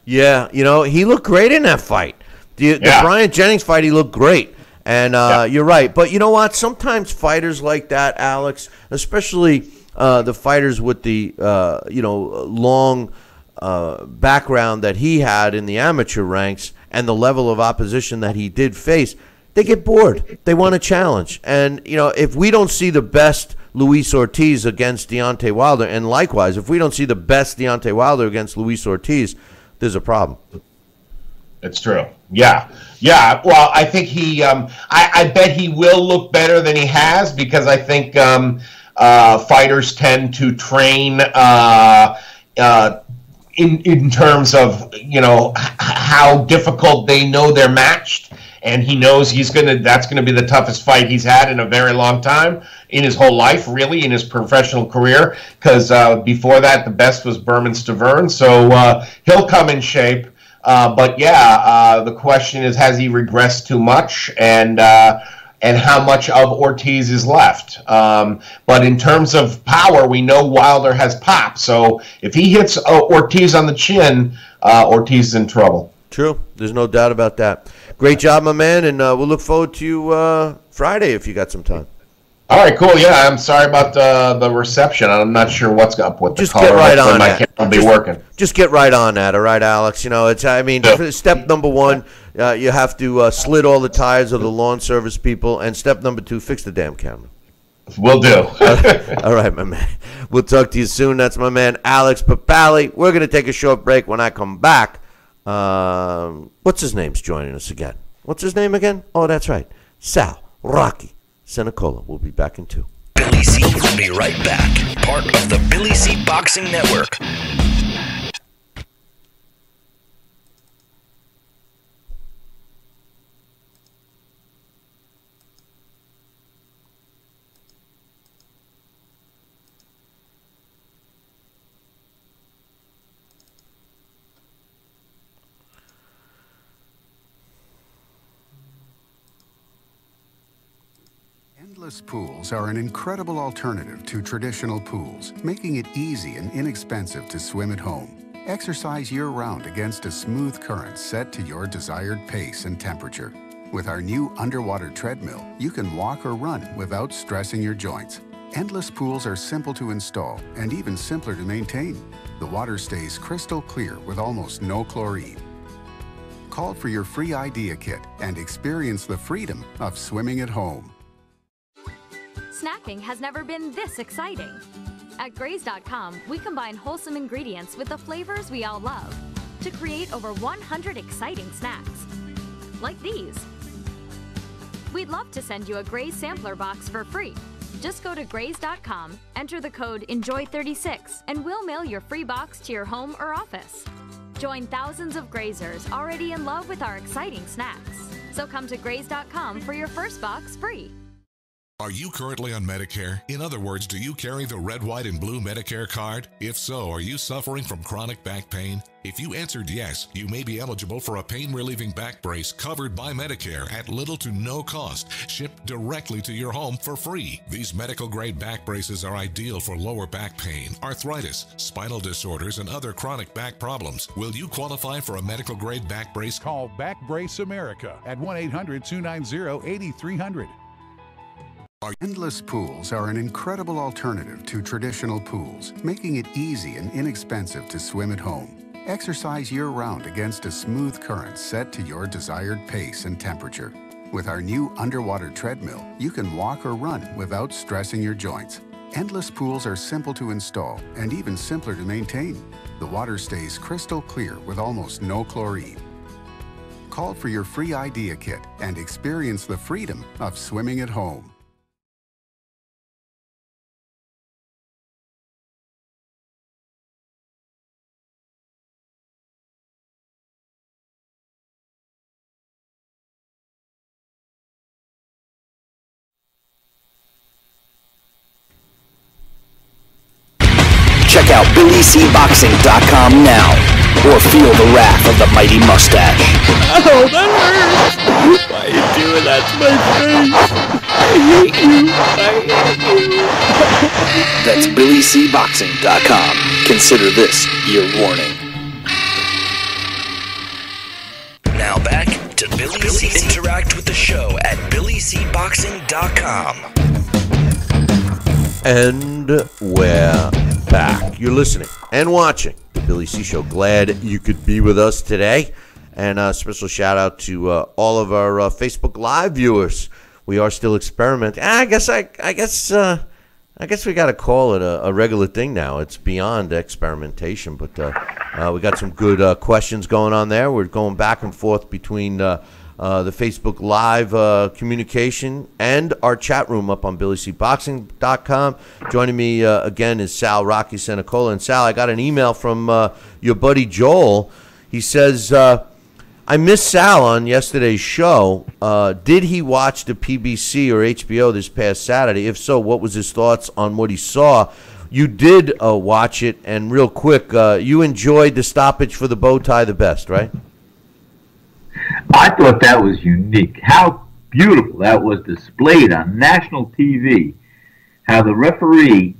Yeah, he looked great in that fight. The Bryant Jennings fight, he looked great. And you're right. But you know what? Sometimes fighters like that, Alex, especially the fighters with the, long background that he had in the amateur ranks and the level of opposition that he did face, they get bored. They want a challenge. And, if we don't see the best Luis Ortiz against Deontay Wilder, and likewise, if we don't see the best Deontay Wilder against Luis Ortiz, there's a problem. It's true. Yeah. Well, I think he. I bet he will look better than he has, because I think fighters tend to train in terms of how difficult they know they're matched, and he knows that's gonna be the toughest fight he's had in a very long time, in his whole life, really, in his professional career. Because before that, the best was Berman Stavern, so he'll come in shape. But the question is, has he regressed too much, and how much of Ortiz is left? But in terms of power, we know Wilder has pop. So if he hits Ortiz on the chin, Ortiz is in trouble. True. There's no doubt about that. Great job, my man, and we'll look forward to you Friday if you got some time. All right, cool. Yeah, I'm sorry about the reception. I'm not sure what's up with the just color. Get right on my that. Camera will be working. Just get right on that, all right, Alex? Step number one, you have to slit all the tires of the lawn service people, and step number two, fix the damn camera. Will do. All right, my man. We'll talk to you soon. That's my man, Alex Pierpaoli. We're going to take a short break. When I come back, what's his name's joining us again? What's his name again? Oh, that's right. Sal Rocky Senecola. We'll be back in 2. Billy C will be right back. Part of the Billy C Boxing Network. Endless pools are an incredible alternative to traditional pools, making it easy and inexpensive to swim at home. Exercise year-round against a smooth current set to your desired pace and temperature. With our new underwater treadmill, you can walk or run without stressing your joints. Endless pools are simple to install and even simpler to maintain. The water stays crystal clear with almost no chlorine. Call for your free idea kit and experience the freedom of swimming at home. Snacking has never been this exciting. At Graze.com, we combine wholesome ingredients with the flavors we all love to create over 100 exciting snacks. Like these. We'd love to send you a Graze sampler box for free. Just go to Graze.com, enter the code ENJOY36, and we'll mail your free box to your home or office. Join thousands of Grazers already in love with our exciting snacks. So come to Graze.com for your first box free. Are you currently on Medicare? In other words, do you carry the red, white, and blue Medicare card? If so, are you suffering from chronic back pain? If you answered yes, you may be eligible for a pain-relieving back brace covered by Medicare at little to no cost, shipped directly to your home for free. These medical-grade back braces are ideal for lower back pain, arthritis, spinal disorders, and other chronic back problems. Will you qualify for a medical-grade back brace? Call Back Brace America at 1-800-290-8300. Endless pools are an incredible alternative to traditional pools, making it easy and inexpensive to swim at home. Exercise year-round against a smooth current set to your desired pace and temperature. With our new underwater treadmill, you can walk or run without stressing your joints. Endless pools are simple to install and even simpler to maintain. The water stays crystal clear with almost no chlorine. Call for your free idea kit and experience the freedom of swimming at home. Check out BillyCBoxing.com now, or feel the wrath of the mighty mustache. Oh, that hurts! Why you doing that to my face? I hate you! That's BillyCBoxing.com. Consider this your warning. Now back to Billy C. Interact with the show at BillyCBoxing.com. And we're back. You're listening and watching the Billy C. Show. Glad you could be with us today. And a special shout out to all of our Facebook Live viewers. We are still experimenting. I guess we got to call it a regular thing now. It's beyond experimentation, but we got some good questions going on there. We're going back and forth between the Facebook Live communication and our chat room up on BillyCBoxing.com. Joining me again is Sal Rocky Senecola. And Sal, I got an email from your buddy Joel. He says, I missed Sal on yesterday's show. Did he watch the PBC or HBO this past Saturday? If so, what was his thoughts on what he saw? You did watch it, and real quick, you enjoyed the stoppage for the bow tie the best, right? I thought that was unique. How beautiful that was displayed on national TV. How the referee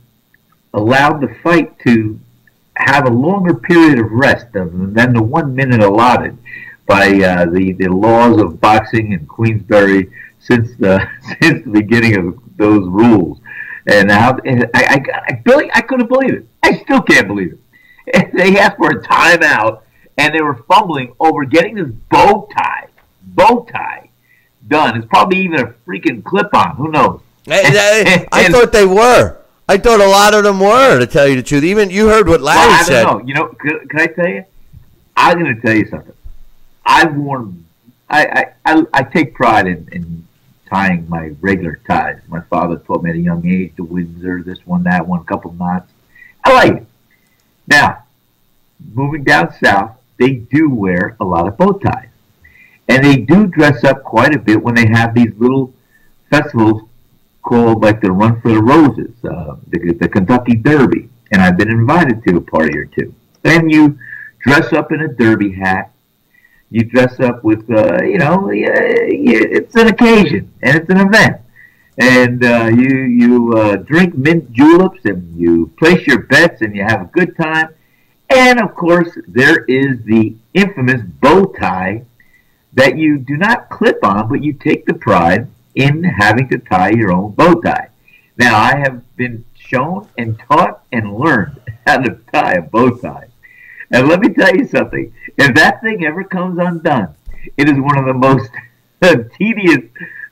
allowed the fight to have a longer period of rest than the 1 minute allotted by the laws of boxing in Queensberry since the beginning of those rules. And how Billy, I couldn't believe it. I still can't believe it. They asked for a timeout, and they were fumbling over getting this bow tie done. It's probably even a freaking clip-on. Who knows? I thought they were. I thought a lot of them were, to tell you the truth. Even you heard what Larry said. I don't know. You know, can I tell you? I'm going to tell you something. I've worn. I take pride in tying my regular ties. My father taught me at a young age, the Windsor, this one, that one, couple knots. I like it. Now, moving down south, they do wear a lot of bow ties. And they do dress up quite a bit when they have these little festivals called like the Run for the Roses, the Kentucky Derby. And I've been invited to a party or two. Then you dress up in a derby hat. You dress up with, it's an occasion and it's an event. And you drink mint juleps and you place your bets and you have a good time. And, of course, there is the infamous bow tie that you do not clip on, but you take the pride in having to tie your own bow tie. Now, I have been shown and taught and learned how to tie a bow tie. And let me tell you something. If that thing ever comes undone, it is one of the most tedious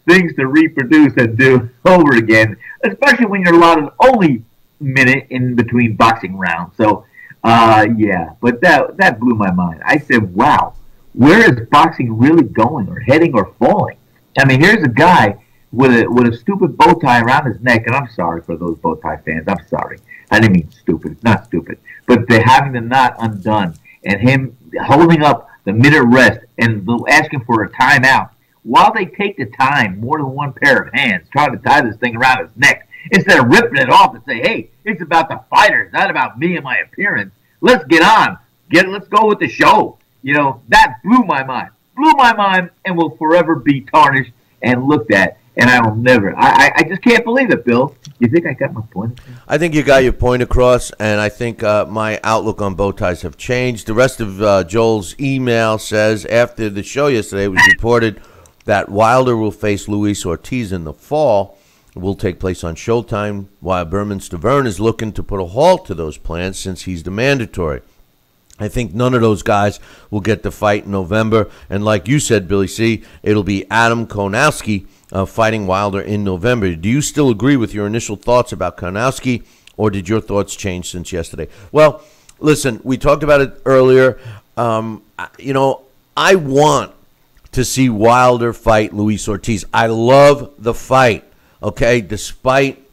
things to reproduce and do over again, especially when you're allotted only a minute in between boxing rounds. So, yeah, but that blew my mind. I said, wow, where is boxing really going or heading or falling? I mean, here's a guy with a stupid bow tie around his neck, and I'm sorry for those bow tie fans. I'm sorry. I didn't mean stupid. It's not stupid. But they're having the knot undone and him holding up the minute rest and asking for a timeout while they take the time, more than one pair of hands, trying to tie this thing around his neck instead of ripping it off and say, hey, it's about the fighters, not about me and my appearance. Let's get on. Let's go with the show. You know, that blew my mind. Blew my mind and will forever be tarnished and looked at. And I will never. I just can't believe it, Bill. You think I got my point across? I think you got your point across, and I think my outlook on bow ties have changed. The rest of Joel's email says, after the show yesterday, it was reported that Wilder will face Luis Ortiz in the fall. It will take place on Showtime, while Berman Stavern is looking to put a halt to those plans since he's the mandatory. I think none of those guys will get the fight in November. And like you said, Billy C., it'll be Adam Konowski fighting Wilder in November. Do you still agree with your initial thoughts about Konowski, or did your thoughts change since yesterday? Well, listen, we talked about it earlier. I want to see Wilder fight Luis Ortiz. I love the fight, okay, despite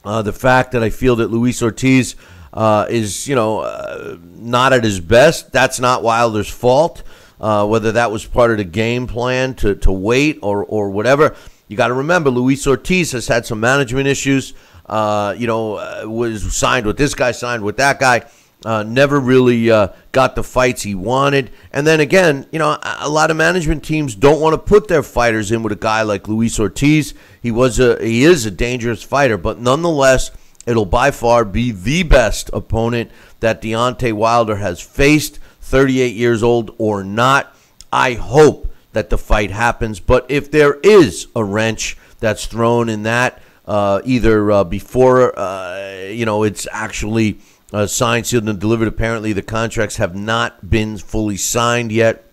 the fact that I feel that Luis Ortiz is, not at his best. That's not Wilder's fault. Whether that was part of the game plan to wait or whatever. you got to remember, Luis Ortiz has had some management issues. Was signed with this guy, signed with that guy. Never really got the fights he wanted. And then again, a lot of management teams don't want to put their fighters in with a guy like Luis Ortiz. He is a dangerous fighter, but nonetheless, it'll by far be the best opponent that Deontay Wilder has faced, 38 years old or not. I hope that the fight happens, but if there is a wrench that's thrown in that, either before it's actually signed, sealed, and delivered. Apparently, the contracts have not been fully signed yet.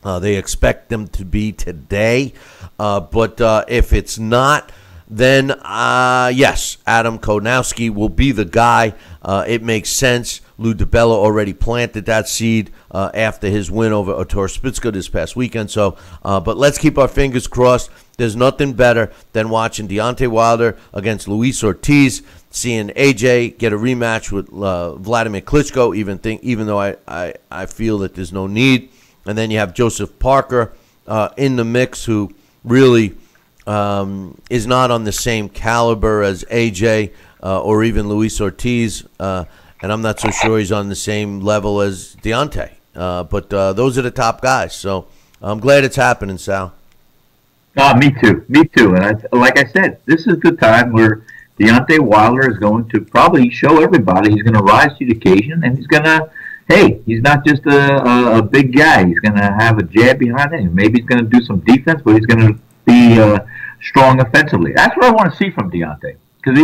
They expect them to be today, but if it's not, then yes, Adam Konowski will be the guy. It makes sense. Lou DiBella already planted that seed after his win over Artur Spitska this past weekend. So, but let's keep our fingers crossed. There's nothing better than watching Deontay Wilder against Luis Ortiz, seeing AJ get a rematch with Vladimir Klitschko, even though I feel that there's no need. And then you have Joseph Parker in the mix, who really is not on the same caliber as AJ or even Luis Ortiz. And I'm not so sure he's on the same level as Deontay. But those are the top guys. So I'm glad it's happening, Sal. Me too. And like I said, this is the time where Deontay Wilder is going to probably show everybody he's going to rise to the occasion, and he's going to, he's not just a big guy. He's going to have a jab behind him. Maybe he's going to do some defense, but he's going to be strong offensively. That's what I want to see from Deontay, because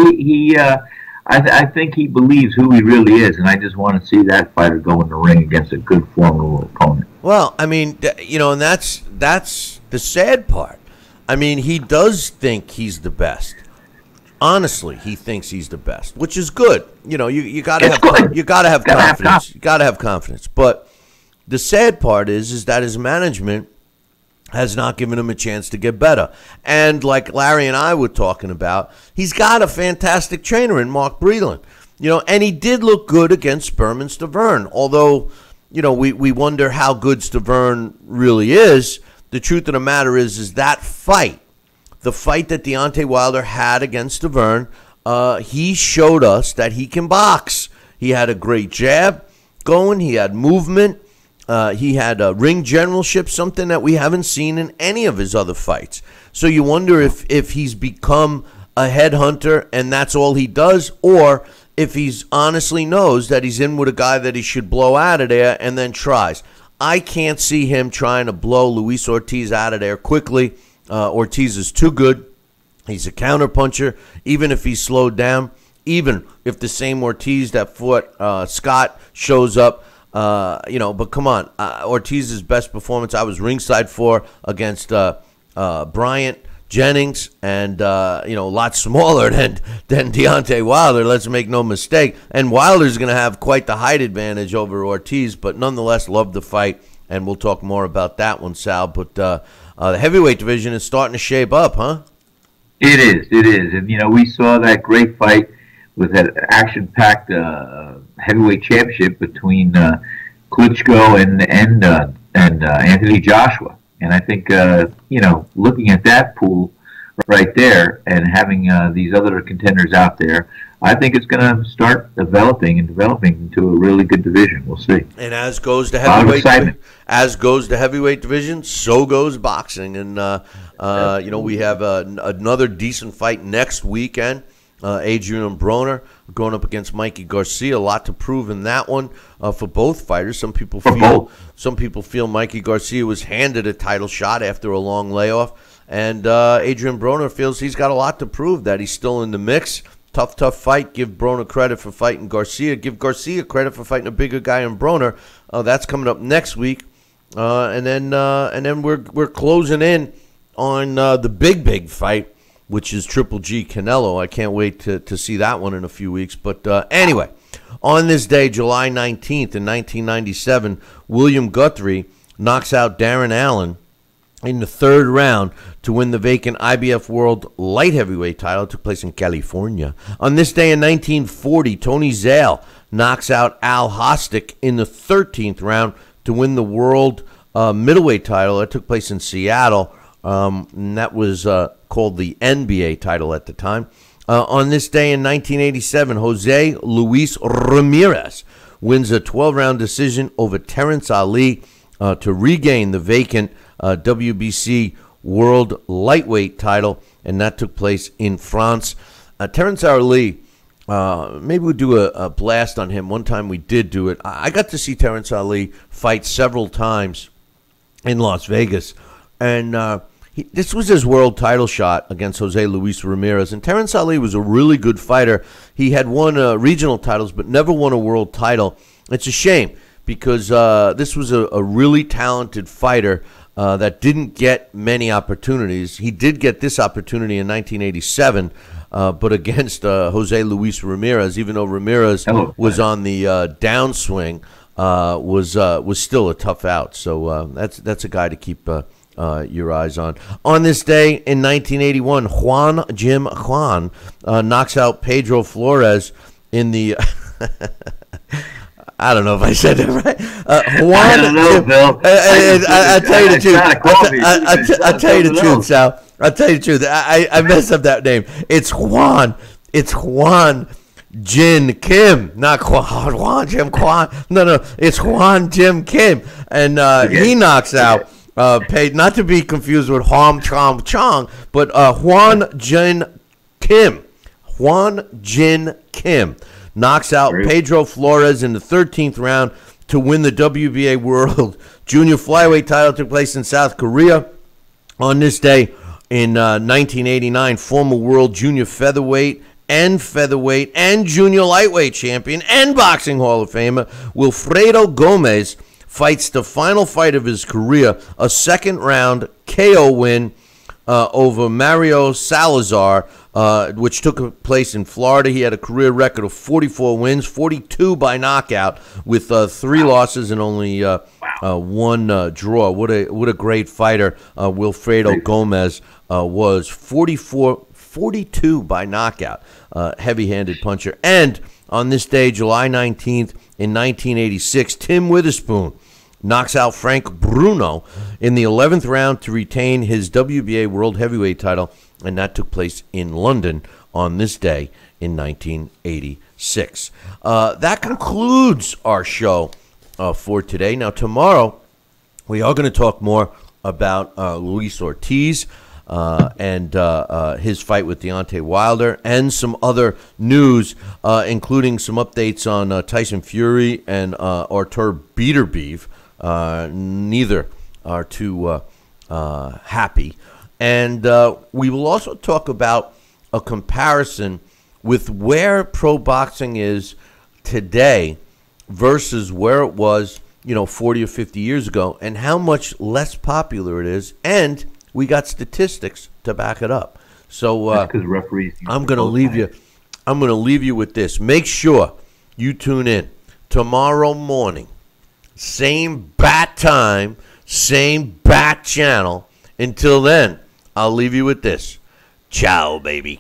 I think he believes who he really is, and I just want to see that fighter go in the ring against a good, formidable opponent. Well, I mean, and that's the sad part. I mean, he does think he's the best. Honestly, he thinks he's the best, which is good. You gotta have confidence. You gotta have confidence. But the sad part is that his management has not given him a chance to get better. And like Larry and I were talking about, he's got a fantastic trainer in Mark Breland. And he did look good against Berman Stavern. Although, we wonder how good Stavern really is. The truth of the matter is that fight, the fight that Deontay Wilder had against Stavern, he showed us that he can box. He had a great jab going. He had movement. He had a ring generalship, something that we haven't seen in any of his other fights. So you wonder if he's become a headhunter and that's all he does, or if he's honestly knows that he's in with a guy that he should blow out of there and then tries. I can't see him trying to blow Luis Ortiz out of there quickly. Ortiz is too good. He's a counterpuncher, even if he's slowed down, even if the same Ortiz that fought Scott shows up. But come on, Ortiz's best performance I was ringside for against Bryant Jennings, and a lot smaller than Deontay Wilder. Let's make no mistake. And Wilder's going to have quite the height advantage over Ortiz, but nonetheless, love the fight, and we'll talk more about that one, Sal. But the heavyweight division is starting to shape up, huh? It is, and we saw that great fight with that action-packed heavyweight championship between Klitschko and Anthony Joshua. And I think, looking at that pool right there and having these other contenders out there, I think it's going to start developing into a really good division. We'll see. And as goes the heavyweight division, so goes boxing. And we have another decent fight next weekend. Adrian Broner going up against Mikey Garcia. A lot to prove in that one for both fighters. Some people feel Mikey Garcia was handed a title shot after a long layoff, and Adrian Broner feels he's got a lot to prove, that he's still in the mix. Tough fight. Give Broner credit for fighting Garcia. Give Garcia credit for fighting a bigger guy in Broner. That's coming up next week, and then we're closing in on the big fight, which is Triple G Canelo. I can't wait to see that one in a few weeks. But anyway, on this day, July 19th in 1997, William Guthrie knocks out Darren Allen in the third round to win the vacant IBF World Light Heavyweight title. It took place in California. On this day in 1940, Tony Zale knocks out Al Hostic in the 13th round to win the World Middleweight title. It took place in Seattle. And that was called the NBA title at the time. On this day in 1987, Jose Luis Ramirez wins a 12-round decision over Terrence Ali to regain the vacant WBC World Lightweight title, and that took place in France. Terrence Ali, maybe we'll do a blast on him. One time we did do it. I got to see Terrence Ali fight several times in Las Vegas, and this was his world title shot against Jose Luis Ramirez. And Terrence Ali was a really good fighter. He had won regional titles, but never won a world title. It's a shame because this was a really talented fighter that didn't get many opportunities. He did get this opportunity in 1987, but against Jose Luis Ramirez, even though Ramirez was on the downswing, was still a tough out. So that's a guy to keep your eyes on. On this day in 1981, Jim Juan knocks out Pedro Flores in the I don't know if I said that right. I don't know, Bill. I'll tell you the truth. I'll tell you the truth, Sal. I'll tell you the truth. I messed up that name. It's Juan. It's Juan Jin Kim, not Juan Jim Kwan. No. It's Juan Jim Kim, and he knocks out. Not to be confused with Hom Chom Chong, but Juan Jin Kim. Juan Jin Kim knocks out Pedro Flores in the 13th round to win the WBA World Junior Flyweight title. Took place in South Korea. On this day in 1989, former World Junior Featherweight and Junior Lightweight champion and Boxing Hall of Famer Wilfredo Gomez fights the final fight of his career, a second-round KO win over Mario Salazar, which took place in Florida. He had a career record of 44 wins, 42 by knockout, with 3 losses and only one draw. What a great fighter Wilfredo Gomez was. 42 by knockout, heavy-handed puncher. And on this day, July 19th, in 1986, Tim Witherspoon knocks out Frank Bruno in the 11th round to retain his WBA World Heavyweight title, and that took place in London on this day in 1986. That concludes our show for today. Now, tomorrow, we are going to talk more about Luis Ortiz and his fight with Deontay Wilder, and some other news, including some updates on Tyson Fury and Artur Beterbiev. Neither are too happy. And we will also talk about a comparison with where pro boxing is today versus where it was, 40 or 50 years ago, and how much less popular it is. And we got statistics to back it up. So referees. I'm going to leave you. I'm going to leave you with this. Make sure you tune in tomorrow morning. Same bat time, same bat channel. Until then, I'll leave you with this. Ciao, baby.